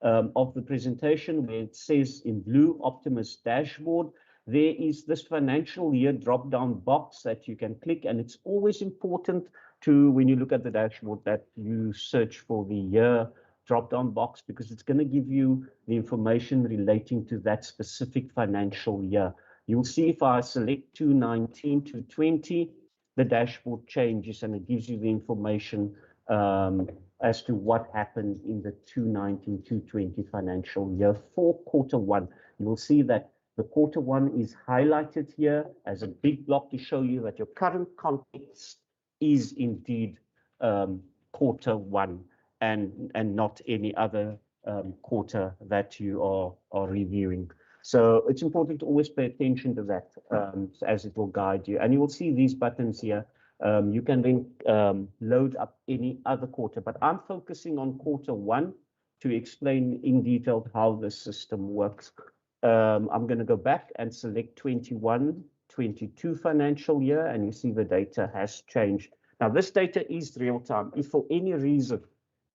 Speaker 12: of the presentation where it says in blue, Optimus Dashboard, there is this financial year drop-down box that you can click, and it's always important Two, when you look at the dashboard, that you search for the year drop-down box, because it's going to give you the information relating to that specific financial year. You'll see if I select 2019 to 20, the dashboard changes and it gives you the information as to what happened in the 2019 to 20 financial year for quarter one. You will see that the quarter one is highlighted here as a big block to show you that your current context is indeed quarter one and not any other quarter that you are reviewing. So it's important to always pay attention to that as it will guide you. And you will see these buttons here. You can then load up any other quarter, but I'm focusing on quarter one to explain in detail how the system works. I'm going to go back and select 21-22 financial year, and you see the data has changed. Now, this data is real time. If for any reason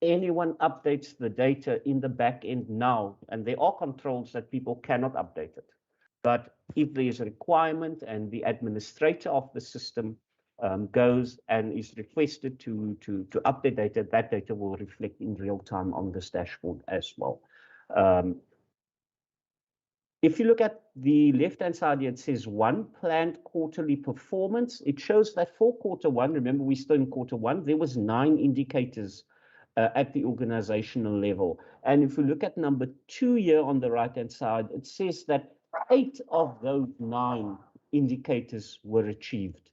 Speaker 12: anyone updates the data in the back end now, and there are controls that people cannot update it, but if there is a requirement and the administrator of the system goes and is requested to update data, that data will reflect in real time on this dashboard as well. If you look at the left-hand side here, it says one planned quarterly performance. It shows that for quarter one, remember we're still in quarter one, there was 9 indicators at the organizational level. And if you look at number 2 here on the right-hand side, it says that 8 of those 9 indicators were achieved.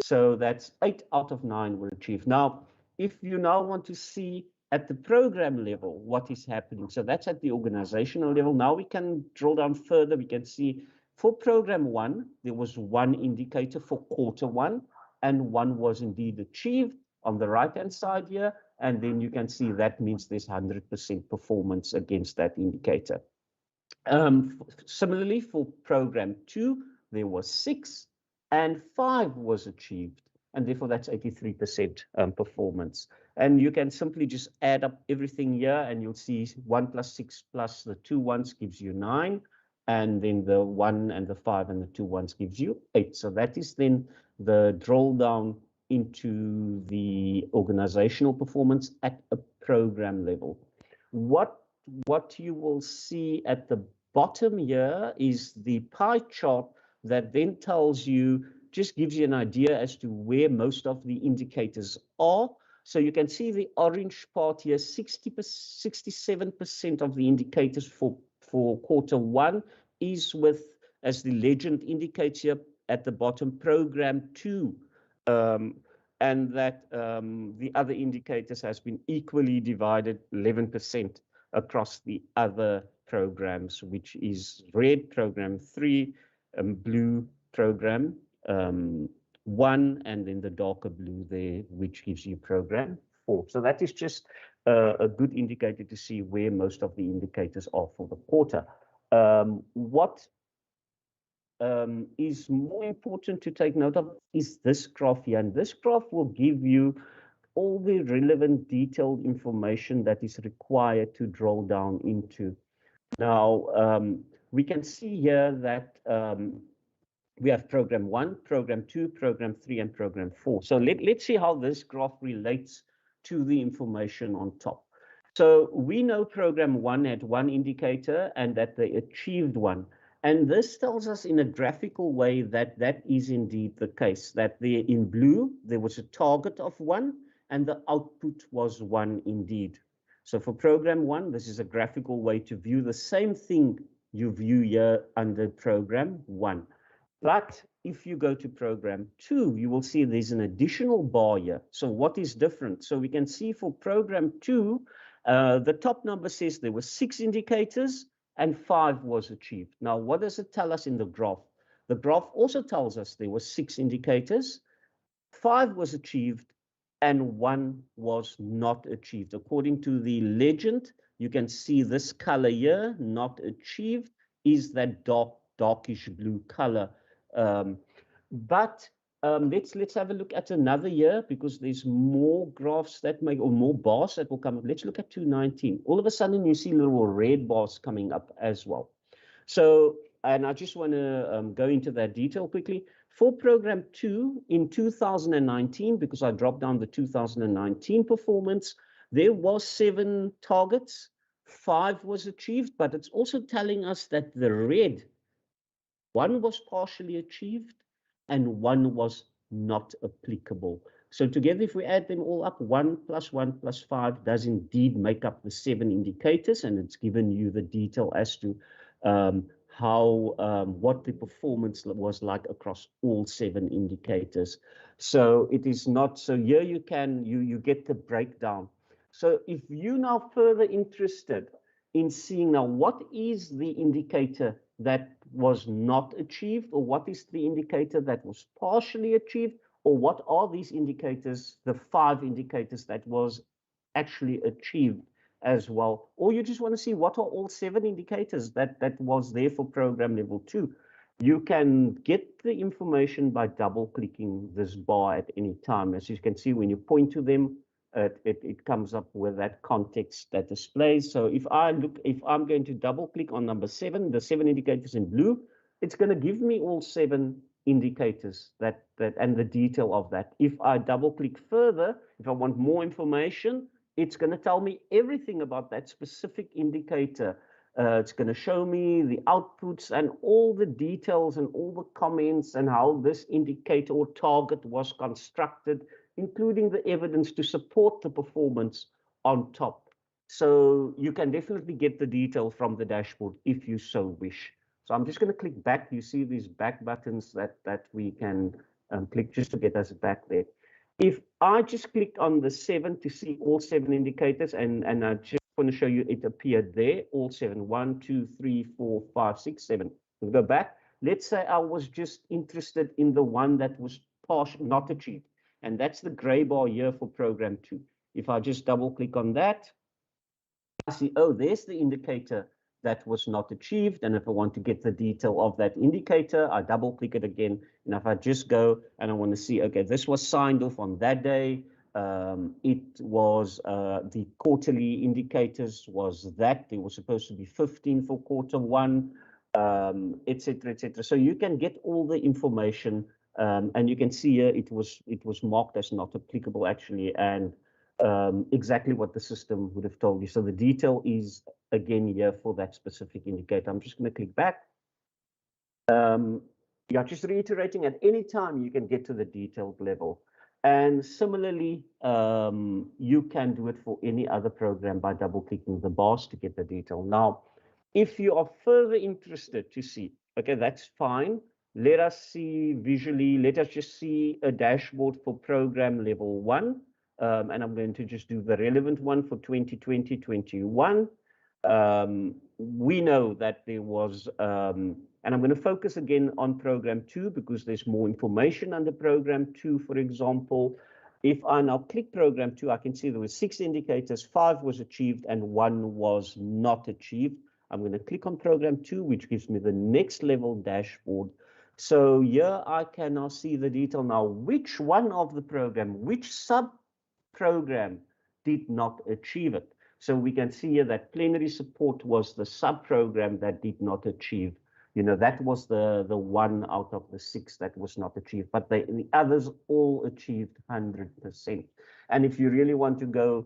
Speaker 12: So that's 8 out of 9 were achieved. Now, if you now want to see at the program level what is happening, so that's at the organizational level. Now we can drill down further. We can see for program 1, there was 1 indicator for quarter 1, and 1 was indeed achieved on the right-hand side here. And then you can see that means there's 100% performance against that indicator. Similarly, for program 2, there was 6 and 5 was achieved. And therefore, that's 83% performance. And you can simply just add up everything here, and you'll see 1 plus 6 plus the 2 ones gives you 9. And then the 1 and the 5 and the 2 ones gives you 8. So that is then the drill down into the organizational performance at a program level. What you will see at the bottom here is the pie chart that then tells you, just gives you an idea as to where most of the indicators are. So you can see the orange part here, 67% of the indicators for quarter 1 is with, as the legend indicates here at the bottom, program 2. And that the other indicators has been equally divided 11% across the other programs, which is red program 3, blue program 1, and then the darker blue there, which gives you program 4. So that is just a good indicator to see where most of the indicators are for the quarter. What is more important to take note of is this graph here, and this graph will give you all the relevant detailed information that is required to drill down into. Now, we can see here that we have program 1, program 2, program 3, and program 4. So let's see how this graph relates to the information on top. So we know program 1 had 1 indicator and that they achieved 1. And this tells us in a graphical way that that is indeed the case, that there in blue, there was a target of 1 and the output was 1 indeed. So for program 1, this is a graphical way to view the same thing you view here under program 1. But if you go to program 2, you will see there's an additional bar here. So what is different? So we can see for program 2, the top number says there were 6 indicators and 5 was achieved. Now, what does it tell us in the graph? The graph also tells us there were 6 indicators, 5 was achieved, and 1 was not achieved. According to the legend, you can see this color here, not achieved, is that darkish blue color. Let's have a look at another year, because there's more graphs that make, or more bars that will come up. Let's look at 2019. All of a sudden you see little red bars coming up as well. So, and I just want to go into that detail quickly. For program 2 in 2019, because I dropped down the 2019 performance, there was 7 targets, 5 was achieved, but it's also telling us that the red, 1 was partially achieved and 1 was not applicable. So together, if we add them all up, 1 plus 1 plus 5 does indeed make up the 7 indicators, and it's given you the detail as to what the performance was like across all 7 indicators. So it is not, so here you get the breakdown. So if you're now further interested in seeing now what is the indicator that was not achieved, or what is the indicator that was partially achieved, or what are these indicators, the 5 indicators that was actually achieved as well, or you just want to see what are all 7 indicators that was there for program level 2, you can get the information by double-clicking this bar at any time. As you can see, when you point to them, it comes up with that context that displays. So if I'm going to double-click on number 7, the 7 indicators in blue, it's going to give me all 7 indicators and the detail of that. If I double-click further, if I want more information, it's going to tell me everything about that specific indicator. It's going to show me the outputs and all the details and all the comments and how this indicator or target was constructed, including the evidence to support the performance on top. So you can definitely get the detail from the dashboard if you so wish. So I'm just going to click back. You see these back buttons that we can click just to get us back there. If I just clicked on the 7 to see all 7 indicators, and I just want to show you it appeared there, all 7, 1, 2, 3, 4, 5, 6, 7. We'll go back. Let's say I was just interested in the one that was not achieved, and that's the gray bar here for program 2. If I just double click on that, I see, oh, there's the indicator that was not achieved. And if I want to get the detail of that indicator, I double click it again. And if I just go and I want to see, okay, this was signed off on that day. It was the quarterly indicators was that there was supposed to be 15 for quarter 1, et cetera, et cetera. So you can get all the information, and you can see here it was marked as not applicable actually, and exactly what the system would have told you. So the detail is again here for that specific indicator. I'm just going to click back. Yeah, just reiterating, at any time you can get to the detailed level. And similarly, you can do it for any other program by double-clicking the bars to get the detail. Now, if you are further interested to see, okay, that's fine. Let us see visually, let us just see a dashboard for program level 1. And I'm going to just do the relevant one for 2020-21. We know that there was, and I'm going to focus again on program 2 because there's more information under program 2. For example, if I now click program 2, I can see there were 6 indicators, 5 was achieved and 1 was not achieved. I'm going to click on program 2, which gives me the next level dashboard. So here I can now see the detail now, which one of the program, which sub-program did not achieve it. So we can see here that plenary support was the sub-program that did not achieve. You know, that was the 1 out of the 6 that was not achieved, but the others all achieved 100%. And if you really want to go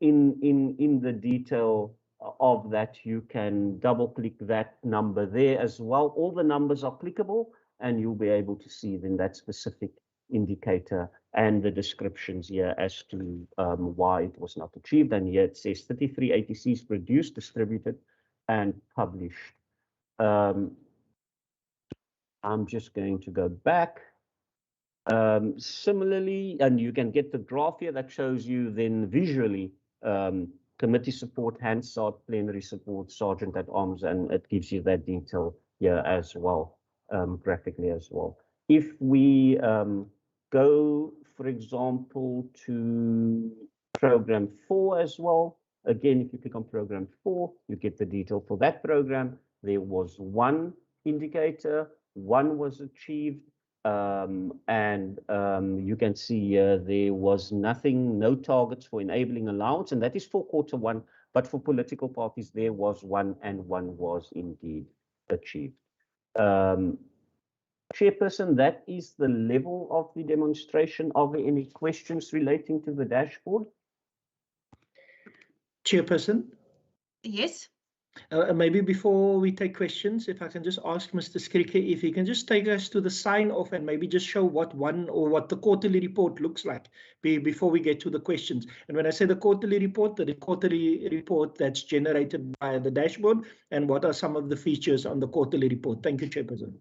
Speaker 12: in the detail of that, you can double click that number there as well. All the numbers are clickable and you'll be able to see then that specific indicator and the descriptions here as to why it was not achieved. And here it says 33 ATCs produced, distributed, and published. I'm just going to go back. Similarly, and you can get the graph here that shows you then visually committee support, Hansard, plenary support, sergeant at arms, and it gives you that detail here as well, graphically as well. If we go, for example, to program 4 as well, again, if you click on program 4, you get the detail for that program. There was 1 indicator, 1 was achieved, and you can see there was nothing, no targets for enabling allowance, and that is for quarter 1, but for political parties, there was 1 and 1 was indeed achieved. Chairperson, that is the level of the demonstration. Are there any questions relating to the dashboard?
Speaker 4: Chairperson?
Speaker 1: Yes.
Speaker 4: Maybe before we take questions, if I can just ask Mr. Skrike if he can just take us to the sign off and maybe just show what the quarterly report looks like before we get to the questions. And when I say the quarterly report that's generated by the dashboard, and what are some of the features on the quarterly report. Thank you, Chairperson.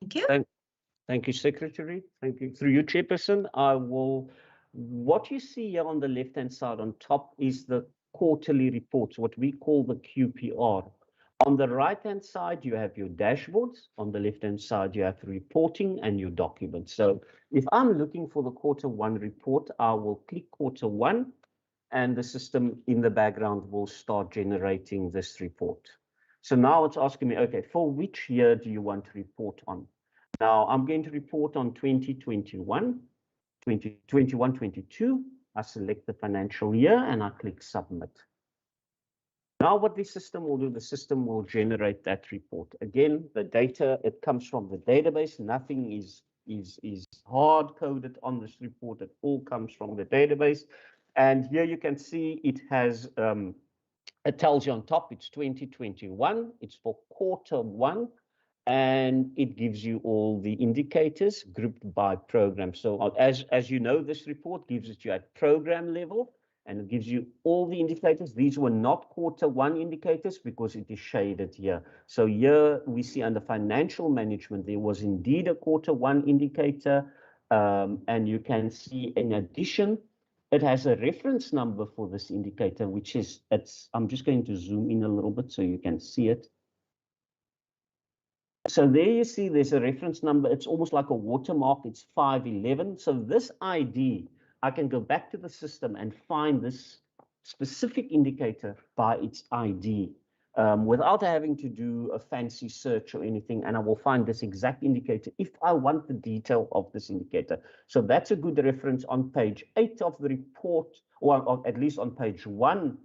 Speaker 1: Thank you.
Speaker 12: Thank you, Secretary. Thank you. Through you, Chairperson, what you see here on the left-hand side on top is the quarterly reports, what we call the QPR. On the right-hand side, you have your dashboards. On the left-hand side, you have reporting and your documents. So if I'm looking for the Q1 report, I will click Q1, and the system in the background will start generating this report. So now it's asking me, okay, for which year do you want to report on? Now I'm going to report on 2021, 2021-22. I select the financial year and I click submit. Now what the system will do, the system will generate that report. Again, the data, it comes from the database. Nothing is hard-coded on this report. It all comes from the database. And here you can see it has, it tells you on top, it's 2021, it's for Q1, and it gives you all the indicators grouped by program. So as you know, this report gives it you at program level, and it gives you all the indicators. These were not Q1 indicators because it is shaded here. So here we see under financial management, there was indeed a Q1 indicator, and you can see in addition, it has a reference number for this indicator, which is, I'm just going to zoom in a little bit so you can see it. So there you see there's a reference number. It's almost like a watermark. It's 511. So this ID, I can go back to the system and find this specific indicator by its ID without having to do a fancy search or anything. And I will find this exact indicator if I want the detail of this indicator. So that's a good reference on page 8 of the report, or at least on page 1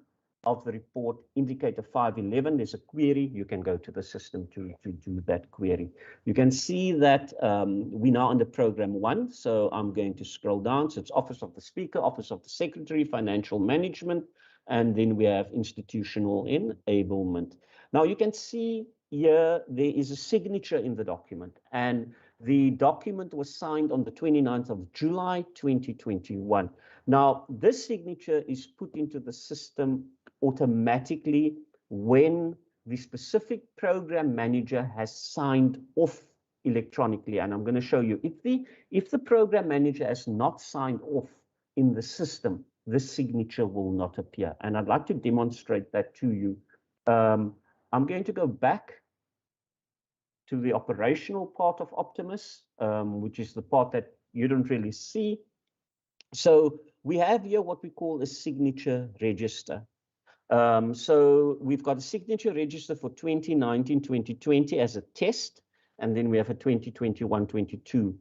Speaker 12: of the report, indicator 511, there's a query. You can go to the system to do that query. You can see that we're now under program 1. So I'm going to scroll down. So it's Office of the Speaker, Office of the Secretary, Financial Management, and then we have Institutional Enablement. Now you can see here there is a signature in the document, and the document was signed on the 29th of July 2021. Now this signature is put into the system automatically when the specific program manager has signed off electronically. And I'm going to show you if the program manager has not signed off in the system, this signature will not appear. And I'd like to demonstrate that to you. I'm going to go back to the operational part of Optimus, which is the part that you don't really see. So we have here what we call a signature register. So we've got a signature register for 2019-2020 as a test, and then we have a 2021-22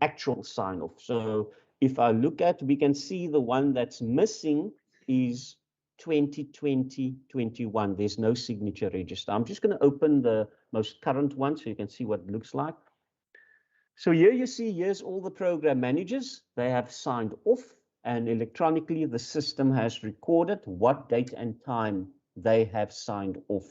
Speaker 12: actual sign-off. So if I look at, we can see the one that's missing is 2020-21. There's no signature register. I'm just going to open the most current one so you can see what it looks like. So here you see, here's all the program managers. They have signed off, and electronically the system has recorded what date and time they have signed off.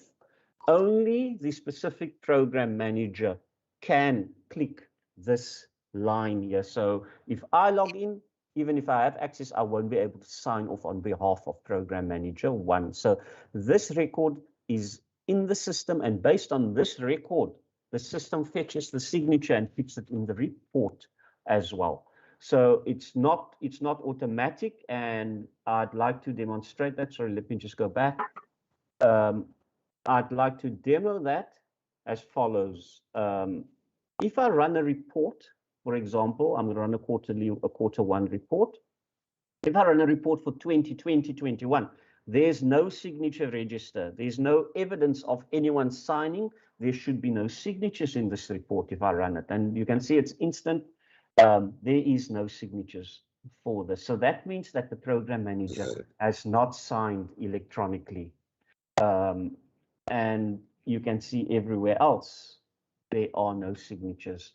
Speaker 12: Only the specific program manager can click this line here. So if I log in, even if I have access, I won't be able to sign off on behalf of program manager 1. So this record is in the system, and based on this record, the system fetches the signature and puts it in the report as well. So it's not automatic, and I'd like to demonstrate that. Sorry, let me just go back. I'd like to demo that as follows. If I run a report, for example, I'm going to run a Q1 report. If I run a report for 2020-21, there's no signature register. There's no evidence of anyone signing. There should be no signatures in this report if I run it. And you can see it's instant. There is no signatures for this. So that means that the program manager has not signed electronically. And you can see everywhere else there are no signatures.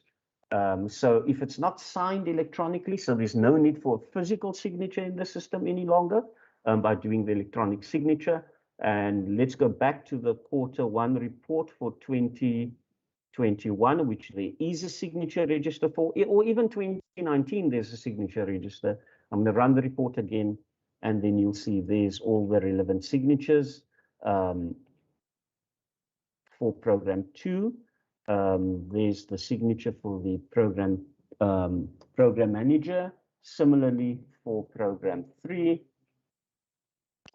Speaker 12: So if it's not signed electronically, so there's no need for a physical signature in the system any longer by doing the electronic signature. And let's go back to the Q1 report for 2021, which there is a signature register for, or even 2019, there's a signature register. I'm going to run the report again, and then you'll see there's all the relevant signatures for program 2. There's the signature for the program manager. Similarly, for program 3,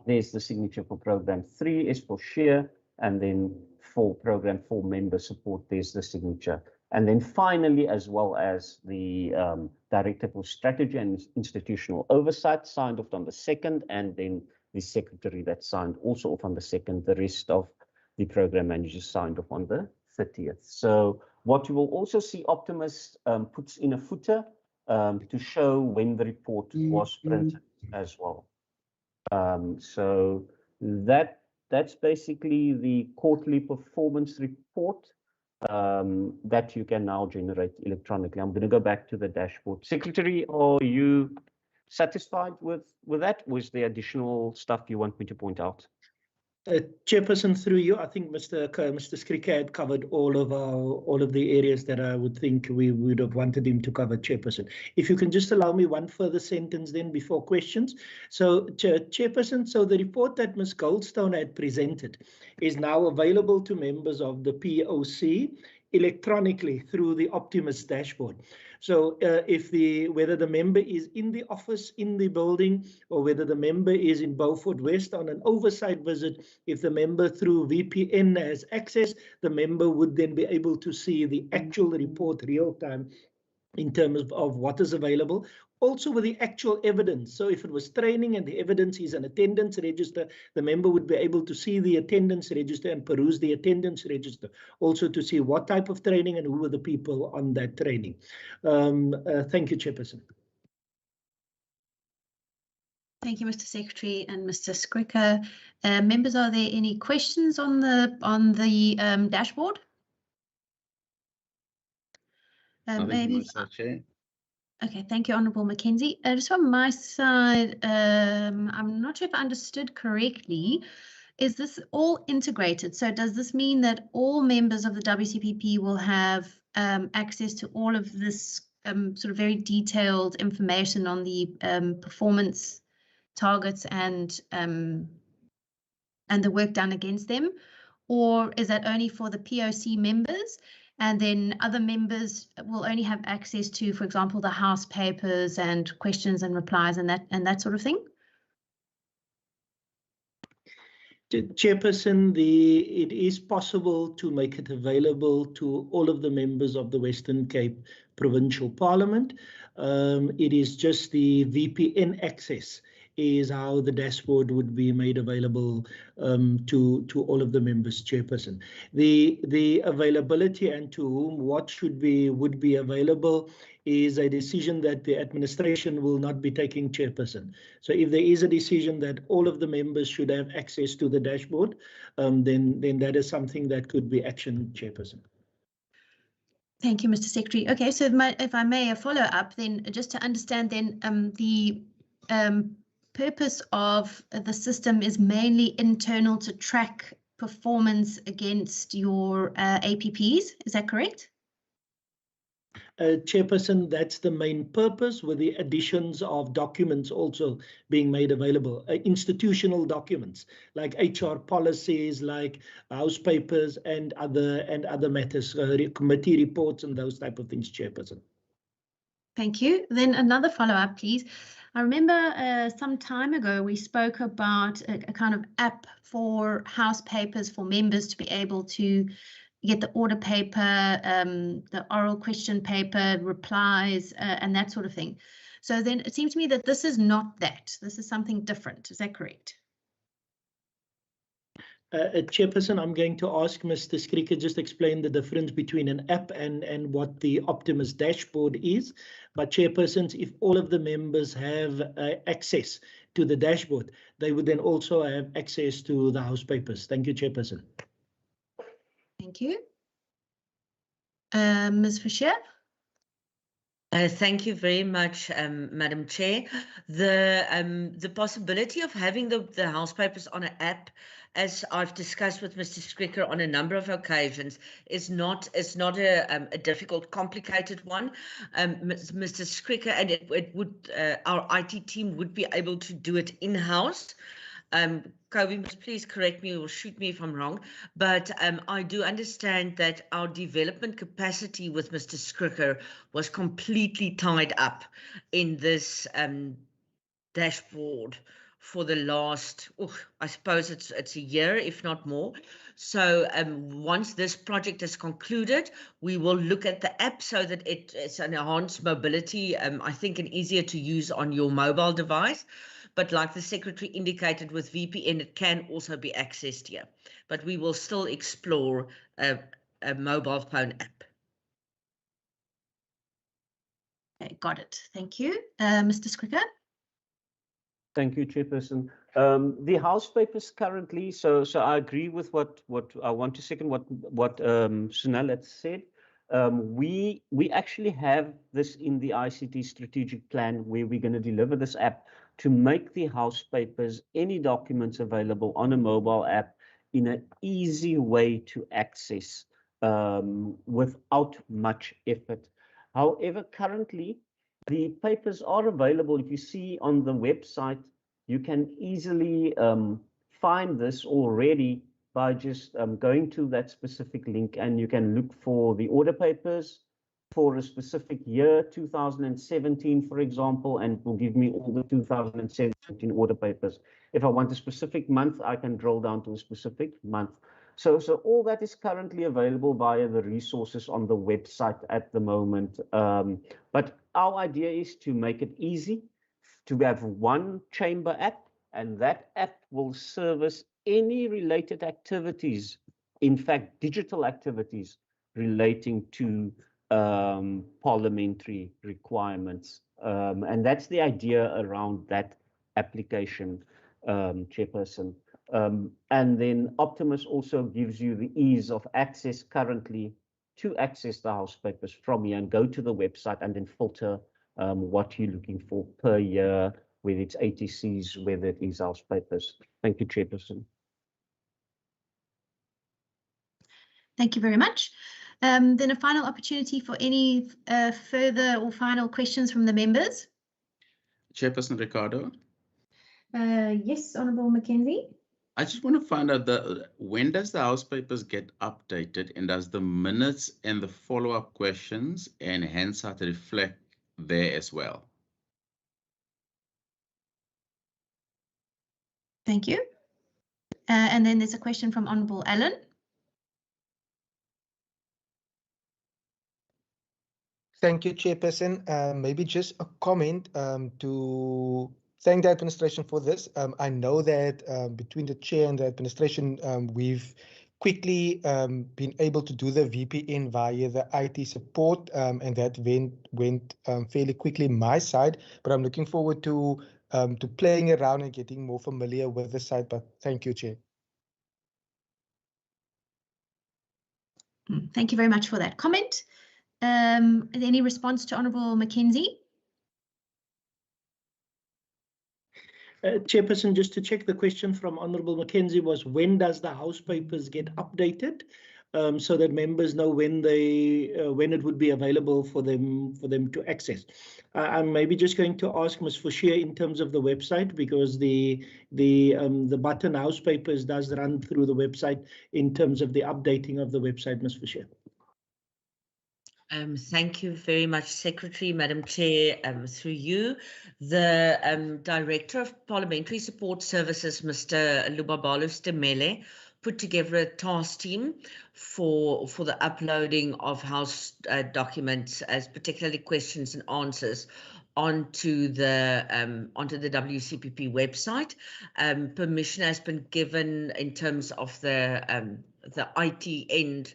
Speaker 12: there's the signature for program 3 is for share, and then for program 4 member support, there's the signature. And then finally, as well as the Director for Strategy and Institutional Oversight signed off on the 2nd, and then the Secretary that signed also off on the 2nd. The rest of the program managers signed off on the 30th. So what you will also see, Optimus puts in a footer to show when the report was printed as well. So that's basically the quarterly performance report that you can now generate electronically. I'm going to go back to the dashboard. Secretary, are you satisfied with that? Was there additional stuff you want me to point out?
Speaker 4: Chairperson, through you, I think Mr. Skrika had covered all of the areas that I would think we would have wanted him to cover, Chairperson. If you can just allow me one further sentence then before questions. So, Chairperson, so the report that Ms. Goldstone had presented is now available to members of the POC electronically through the Optimus dashboard. So whether the member is in the office, in the building, or whether the member is in Beaufort West on an oversight visit, if the member through VPN has access, the member would then be able to see the actual report real time in terms of what is available. Also with the actual evidence. So if it was training and the evidence is an attendance register, the member would be able to see the attendance register and peruse the attendance register. Also to see what type of training and who were the people on that training. Thank you, Chairperson.
Speaker 1: Thank you, Mr. Secretary and Mr. Skrika. Members, are there any questions on the dashboard? Maybe. Okay, thank you, Honourable McKenzie. Just from my side, I'm not sure if I understood correctly. Is this all integrated? So does this mean that all members of the WCPP will have access to all of this sort of very detailed information on the performance targets and the work done against them? Or is that only for the POC members? And then other members will only have access to, for example, the House papers and questions and replies and that sort of thing?
Speaker 4: Chairperson, it is possible to make it available to all of the members of the Western Cape Provincial Parliament. It is just the VPN access is how the dashboard would be made available to all of the members, Chairperson. The availability and to whom what would be available is a decision that the administration will not be taking, Chairperson. So if there is a decision that all of the members should have access to the dashboard, then that is something that could be actioned, Chairperson.
Speaker 1: Thank you, Mr. Secretary. Okay, so if I may follow up, then just to understand then the purpose of the system is mainly internal to track performance against your APPs. Is that correct?
Speaker 4: Chairperson, that's the main purpose, with the additions of documents also being made available, institutional documents like HR policies, like House papers and other matters, committee reports and those type of things, Chairperson.
Speaker 1: Thank you. Then another follow-up, please. I remember some time ago we spoke about a kind of app for House papers for members to be able to get the order paper, the oral question paper, replies, and that sort of thing. So then it seems to me that this is not that. This is something different. Is that correct?
Speaker 4: Chairperson, I'm going to ask Mr. Skrika just explain the difference between an app and what the Optimus dashboard is. But Chairpersons, if all of the members have access to the dashboard, they would then also have access to the House papers. Thank you, Chairperson.
Speaker 1: Thank you. Ms. Fisher?
Speaker 8: Thank you very much, Madam Chair. The possibility of having the House Papers on an app, as I've discussed with Mr. Skriker on a number of occasions, is not a difficult, complicated one. Mr. Skriker, and it would our IT team would be able to do it in-house. Kobe, please correct me or shoot me if I'm wrong, but I do understand that our development capacity with Mr. Skriker was completely tied up in this dashboard for the last, I suppose it's a year, if not more. So once this project is concluded, we will look at the app so that it's an enhanced mobility, I think, and easier to use on your mobile device. But like the Secretary indicated with VPN, it can also be accessed here. But we will still explore a mobile phone app.
Speaker 1: Okay, got it. Thank you. Mr. Skriker?
Speaker 12: Thank you, Chairperson. The House Papers currently, so I agree with what I want to second what Sunil had said. We actually have this in the ICT strategic plan where we're going to deliver this app to make the House Papers, any documents available on a mobile app in an easy way to access without much effort. However, currently, the papers are available. If you see on the website, you can easily find this already by just going to that specific link, and you can look for the order papers for a specific year, 2017, for example, and it will give me all the 2017 order papers. If I want a specific month, I can drill down to a specific month. So all that is currently available via the resources on the website at the moment. But our idea is to make it easy to have one chamber app, and that app will service any related activities, in fact, digital activities relating to parliamentary requirements. And that's the idea around that application, Chairperson. And then Optimus also gives you the ease of access currently to access the House Papers from here and go to the website and then filter what you're looking for per year, whether it's ATCs, whether it is House Papers. Thank you, Chairperson.
Speaker 1: Thank you very much. Then a final opportunity for any further or final questions from the members.
Speaker 7: Chairperson Ricardo?
Speaker 1: Yes, Honourable McKenzie.
Speaker 7: I just want to find out when does the House Papers get updated, and does the minutes and the follow-up questions and Hansard reflect there as well?
Speaker 1: Thank you. And then there's a question from Honourable Allen.
Speaker 11: Thank you, Chairperson. Maybe just a comment to thank the administration for this. I know that between the chair and the administration, we've quickly been able to do the VPN via the IT support, and that went fairly quickly my side. But I'm looking forward to playing around and getting more familiar with the site. But thank you, Chair.
Speaker 1: Thank you very much for that comment. Any response to Honourable McKenzie?
Speaker 4: Chairperson, just to check, the question from Honourable McKenzie was, when does the House Papers get updated, so that members know when it would be available for them to access? I'm maybe just going to ask Ms. Fisher in terms of the website, because the button House Papers does run through the website in terms of the updating of the website, Ms. Fisher.
Speaker 8: Thank you very much, Secretary, Madam Chair. Through you, the Director of Parliamentary Support Services, Mr. Lubabalo Stemele, put together a task team for the uploading of House documents, as particularly questions and answers, onto the WCPP website. Permission has been given in terms of the IT end.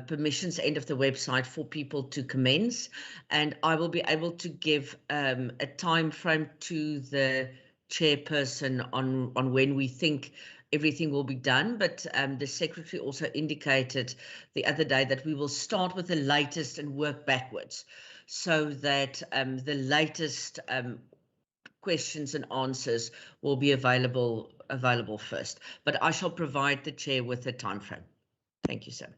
Speaker 8: Permissions end of the website for people to commence, and I will be able to give a time frame to the chairperson on when we think everything will be done. But the Secretary also indicated the other day that we will start with the latest and work backwards, so that the latest questions and answers will be available first. But I shall provide the Chair with a time frame. Thank you, sir.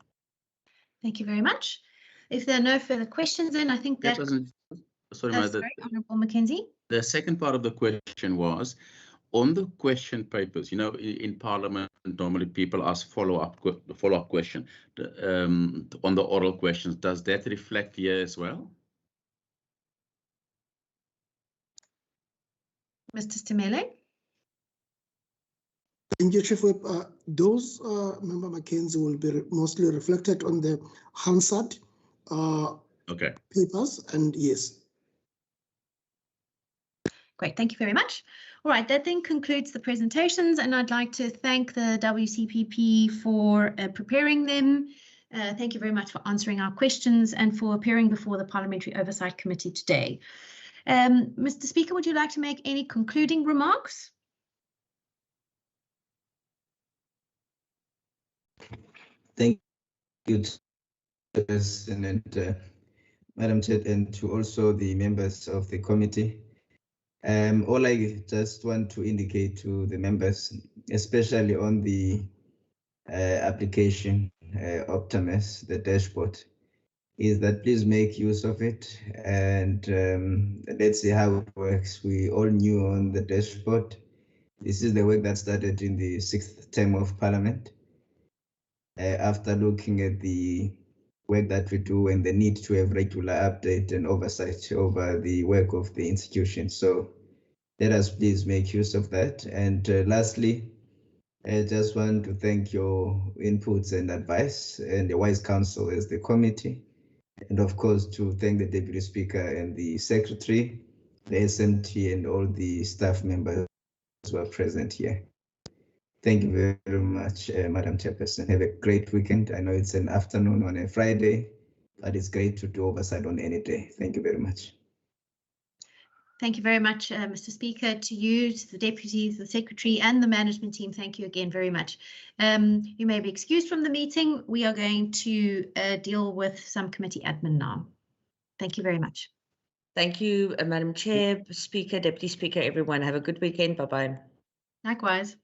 Speaker 1: Thank you very much. If there are no further questions, then I think that...
Speaker 7: Sorry,
Speaker 1: Honourable McKenzie.
Speaker 7: The second part of the question was, on the question papers, you know, in Parliament, normally people ask follow-up question on the oral questions. Does that reflect here as well?
Speaker 1: Mr. Stimele.
Speaker 9: Thank you, Chief Whip. Those, Member McKenzie, will be mostly reflected on the Hansard papers, and yes.
Speaker 1: Great, thank you very much. All right, that then concludes the presentations, and I'd like to thank the WCPP for preparing them. Thank you very much for answering our questions and for appearing before the Parliamentary Oversight Committee today. Mr. Speaker, would you like to make any concluding remarks?
Speaker 2: Thank you, and Madam Chair, and to also the members of the committee. All I just want to indicate to the members, especially on the application Optimus, the dashboard, is that please make use of it, and let's see how it works. We all new on the dashboard. This is the work that started in the 6th term of Parliament. After looking at the work that we do and the need to have regular update and oversight over the work of the institution. So let us please make use of that. And lastly, I just want to thank your inputs and advice and the wise counsel as the committee. And of course, to thank the Deputy Speaker and the Secretary, the SMT, and all the staff members who are present here. Thank you very much, Madam Chairperson. Have a great weekend. I know it's an afternoon on a Friday, but it's great to do oversight on any day. Thank you very much.
Speaker 1: Thank you very much, Mr. Speaker, to you, to the deputies, the secretary, and the management team. Thank you again very much. You may be excused from the meeting. We are going to deal with some committee admin now. Thank you very much.
Speaker 8: Thank you, Madam Chair, Speaker, Deputy Speaker, everyone. Have a good weekend. Bye-bye.
Speaker 1: Likewise.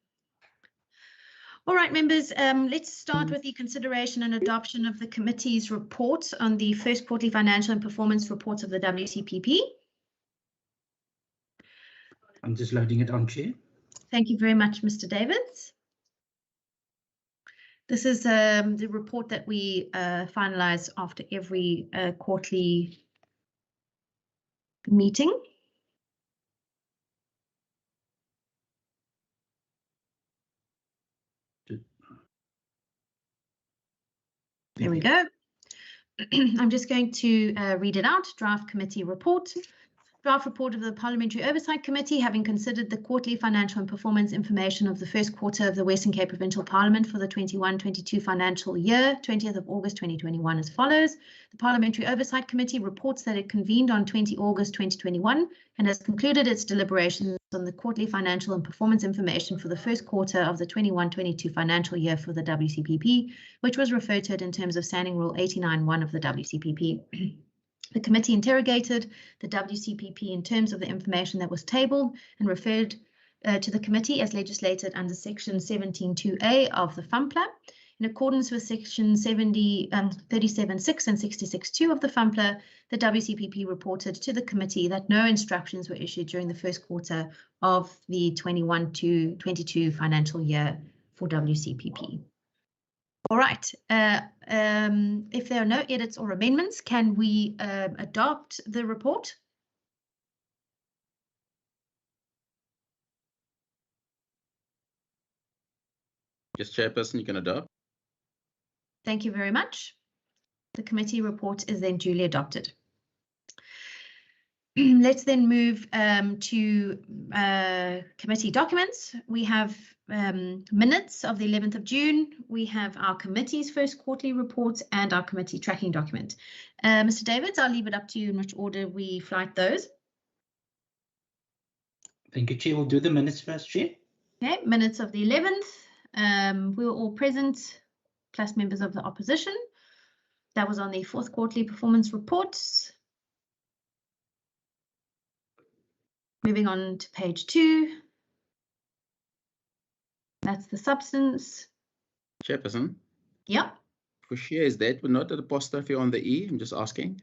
Speaker 1: All right, members, let's start with the consideration and adoption of the committee's report on the first quarterly financial and performance reports of the WCPP.
Speaker 13: I'm just loading it on, Chair.
Speaker 1: Thank you very much, Mr. Davids. This is the report that we finalize after every quarterly meeting. There we go. I'm just going to read it out. Draft committee report. Draft report of the Parliamentary Oversight Committee, having considered the quarterly financial and performance information of the first quarter of the Western Cape Provincial Parliament for the 21-22 financial year, 20th of August 2021 as follows. The Parliamentary Oversight Committee reports that it convened on 20 August 2021 and has concluded its deliberations on the quarterly financial and performance information for the first quarter of the 21-22 financial year for the WCPP, which was referred to in terms of Standing Rule 89.1 of the WCPP. The committee interrogated the WCPP in terms of the information that was tabled and referred to the committee as legislated under section 17.2a of the FUMPLA. In accordance with section 37.6 and 66.2 of the FUMPLA, the WCPP reported to the committee that no instructions were issued during the first quarter of the 21-22 financial year for WCPP. All right, if there are no edits or amendments, can we adopt the report?
Speaker 7: Yes, Chairperson, you can adopt.
Speaker 1: Thank you very much. The committee report is then duly adopted. Let's then move to committee documents. We have minutes of the 11th of June. We have our committee's first quarterly reports and our committee tracking document. Mr. Davids, I'll leave it up to you in which order we flight those.
Speaker 13: Thank you, Chair. We'll do the minutes first, Chair.
Speaker 1: Okay, minutes of the 11th. We were all present, plus members of the opposition. That was on the fourth quarterly performance reports. Moving on to page 2. That's the substance.
Speaker 7: Chairperson,
Speaker 1: Yep.
Speaker 7: for share is that but not an apostrophe on the E? I'm just asking.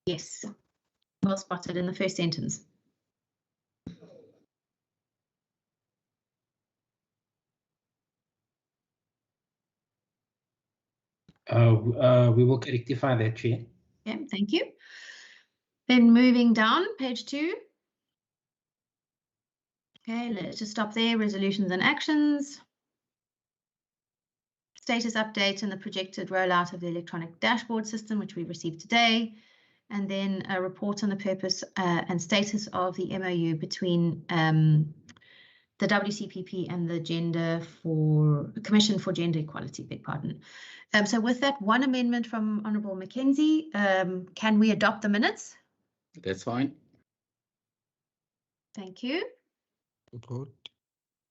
Speaker 1: Yes. Well spotted in the first sentence.
Speaker 13: We will rectify that, Chair.
Speaker 1: Yeah, thank you. Then moving down, page 2. Okay, let's just stop there. Resolutions and actions. Status update and the projected rollout of the electronic dashboard system, which we received today. And then a report on the purpose and status of the MOU between the WCPP and the Commission for Gender Equality, beg pardon. So with that one amendment from Honourable McKenzie, can we adopt the minutes?
Speaker 7: That's fine.
Speaker 1: Thank you.
Speaker 11: Good.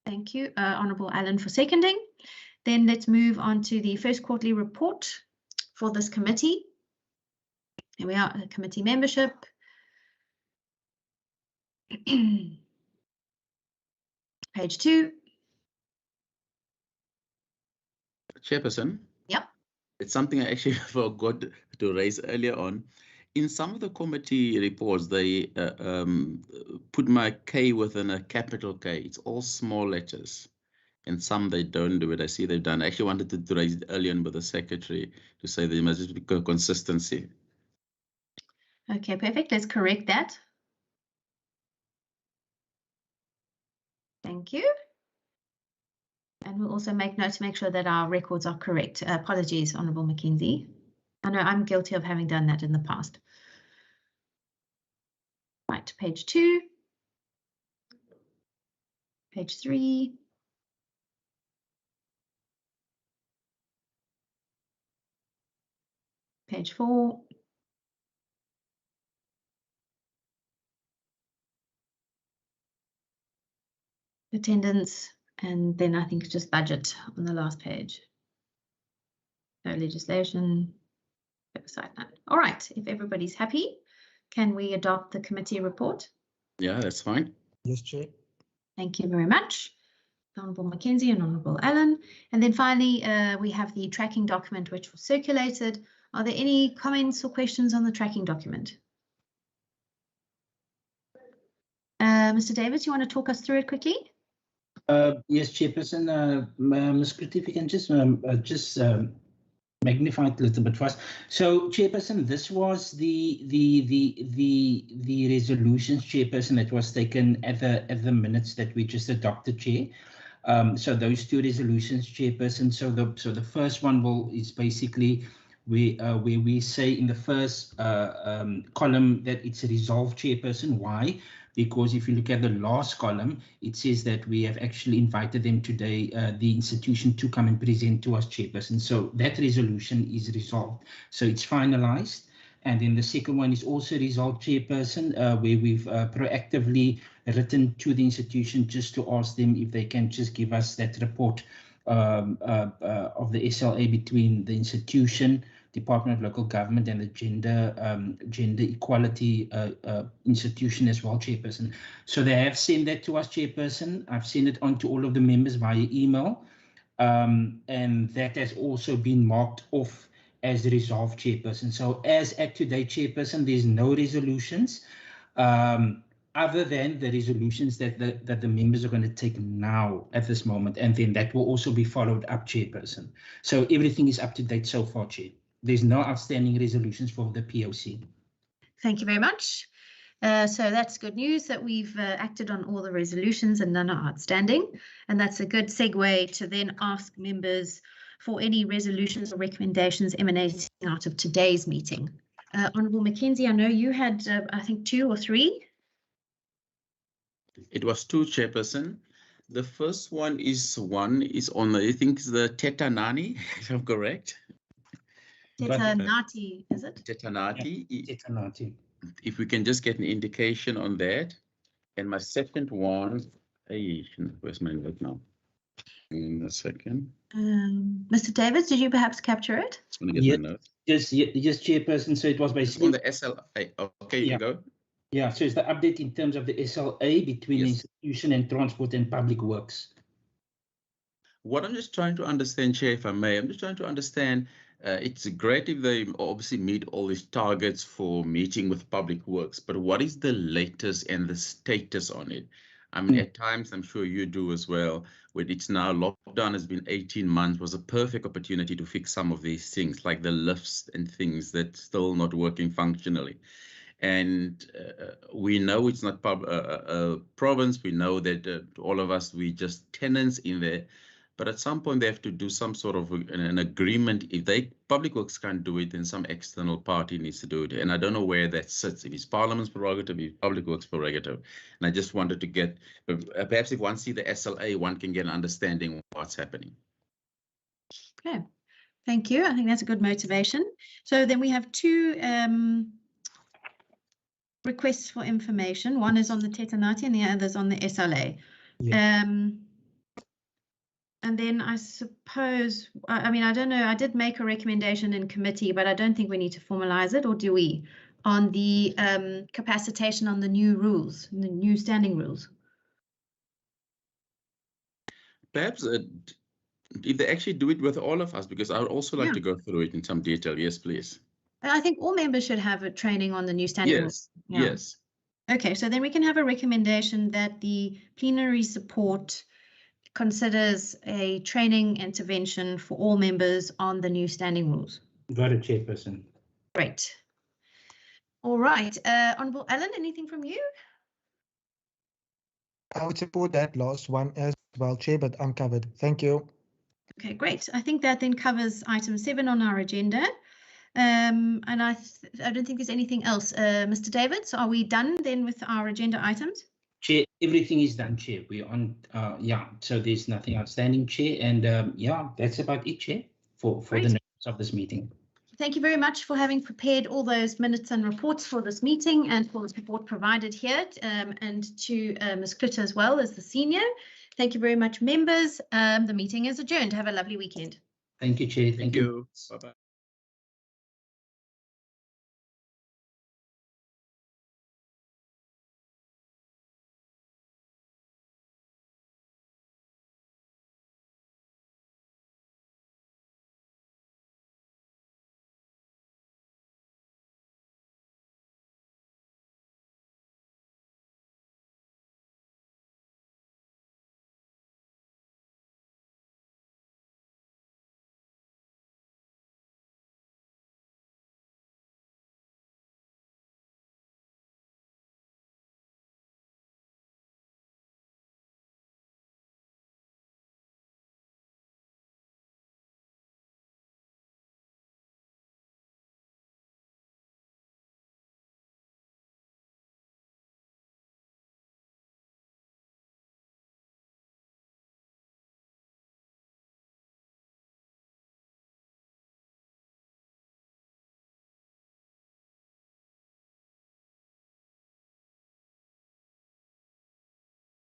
Speaker 1: Thank you, Honourable Allen, for seconding. Then let's move on to the first quarterly report for this committee. Here we are, committee membership. Page 2.
Speaker 7: Chairperson?
Speaker 1: Yep.
Speaker 7: It's something I actually forgot to raise earlier on. In some of the committee reports, they put my K within a capital K. It's all small letters. And some they don't do it. I see they've done. I actually wanted to raise it earlier on with the secretary to say there must be consistency.
Speaker 1: Okay, perfect. Let's correct that. Thank you. And we'll also make note to make sure that our records are correct. Apologies, Honourable McKenzie. I know I'm guilty of having done that in the past. Right, page 2. Page 3. Page 4. Attendance, and then I think it's just budget on the last page. No legislation, oversight. All right, if everybody's happy, can we adopt the committee report?
Speaker 7: Yeah, that's fine.
Speaker 11: Yes, Chair.
Speaker 1: Thank you very much, Honourable McKenzie and Honourable Allen. And then finally, we have the tracking document which was circulated. Are there any comments or questions on the tracking document? Mr. Davis, you want to talk us through it quickly?
Speaker 13: Yes, Chairperson. Ms. Kriti, if you can just magnify it a little bit for us. So, Chairperson, this was the resolutions, Chairperson, that was taken at the minutes that we just adopted, Chair. So those 2 resolutions, Chairperson. So the first one is basically where we say in the first column that it's resolved, Chairperson. Why? Because if you look at the last column, it says that we have actually invited them today, the institution, to come and present to us, Chairperson. So that resolution is resolved. So it's finalized. And then the second one is also resolved, Chairperson, where we've proactively written to the institution just to ask them if they can just give us that report of the SLA between the institution, Department of Local Government, and the Gender Equality institution as well, Chairperson. So they have sent that to us, Chairperson. I've sent it on to all of the members via email. And that has also been marked off as resolved, Chairperson. So as at today, Chairperson, there's no resolutions other than the resolutions that the members are going to take now at this moment. And then that will also be followed up, Chairperson. So everything is up to date so far, Chair. There's no outstanding resolutions for the POC.
Speaker 1: Thank you very much. So that's good news that we've acted on all the resolutions and none are outstanding. And that's a good segue to then ask members for any resolutions or recommendations emanating out of today's meeting. Honourable McKenzie, I know you had, I think, 2 or 3.
Speaker 7: It was 2, Chairperson. The first one is on, I think, the Tetanani, if I'm correct.
Speaker 1: Tetanati, is it?
Speaker 7: Tetanati.
Speaker 13: Yeah, Tetanati.
Speaker 7: If we can just get an indication on that. And my second one, hey, where's my note now? In a second.
Speaker 1: Mr. Davids, did you perhaps capture it?
Speaker 7: Just want to get my notes.
Speaker 13: Yes, Chairperson. So it was
Speaker 7: It's
Speaker 13: basically
Speaker 7: on the SLA. Okay, you can go.
Speaker 13: Yeah, so it's the update in terms of the SLA between institution and transport and public works.
Speaker 7: What I'm just trying to understand, Chair, if I may, I'm just trying to understand, it's great if they obviously meet all these targets for meeting with public works, but what is the latest and the status on it? I mean, at times, I'm sure you do as well, when it's now lockdown has been 18 months, was a perfect opportunity to fix some of these things, like the lifts and things that's still not working functionally. And we know it's not a province. We know that all of us, we just tenants in there. But at some point, they have to do some sort of an agreement. If public works can't do it, then some external party needs to do it. And I don't know where that sits. If it's Parliament's prerogative, if it's public works prerogative. And I just wanted to get, perhaps if one sees the SLA, one can get an understanding of what's happening.
Speaker 1: Okay, thank you. I think that's a good motivation. So then we have two requests for information. One is on the Tetanati and the other is on the SLA. Yeah. And then I suppose, I mean, I don't know, I did make a recommendation in committee, but I don't think we need to formalize it, or do we, on the capacitation on the new rules, the new standing rules?
Speaker 7: Perhaps if they actually do it with all of us, because I would also like to go through it in some detail. Yes, please.
Speaker 1: I think all members should have a training on the new standing rules. Yeah.
Speaker 7: Yes.
Speaker 1: Okay, so then we can have a recommendation that the plenary support considers a training intervention for all members on the new standing rules.
Speaker 13: Got it, Chairperson.
Speaker 1: Great. All right. Honourable Alan, anything from you?
Speaker 11: I would support that last one as well, Chair, but I'm covered. Thank you.
Speaker 1: Okay, great. I think that then covers item 7 on our agenda. And I don't think there's anything else. Mr. Davids, are we done then with our agenda items?
Speaker 13: Chair, everything is done, Chair. We're on, so there's nothing outstanding, Chair. And that's about it, Chair, for the notes of this meeting.
Speaker 1: Thank you very much for having prepared all those minutes and reports for this meeting and for the support provided here, and to Ms. Klitter as well as the senior. Thank you very much, members. The meeting is adjourned. Have a lovely weekend.
Speaker 13: Thank you, Chair. Thank you.
Speaker 7: Bye-bye.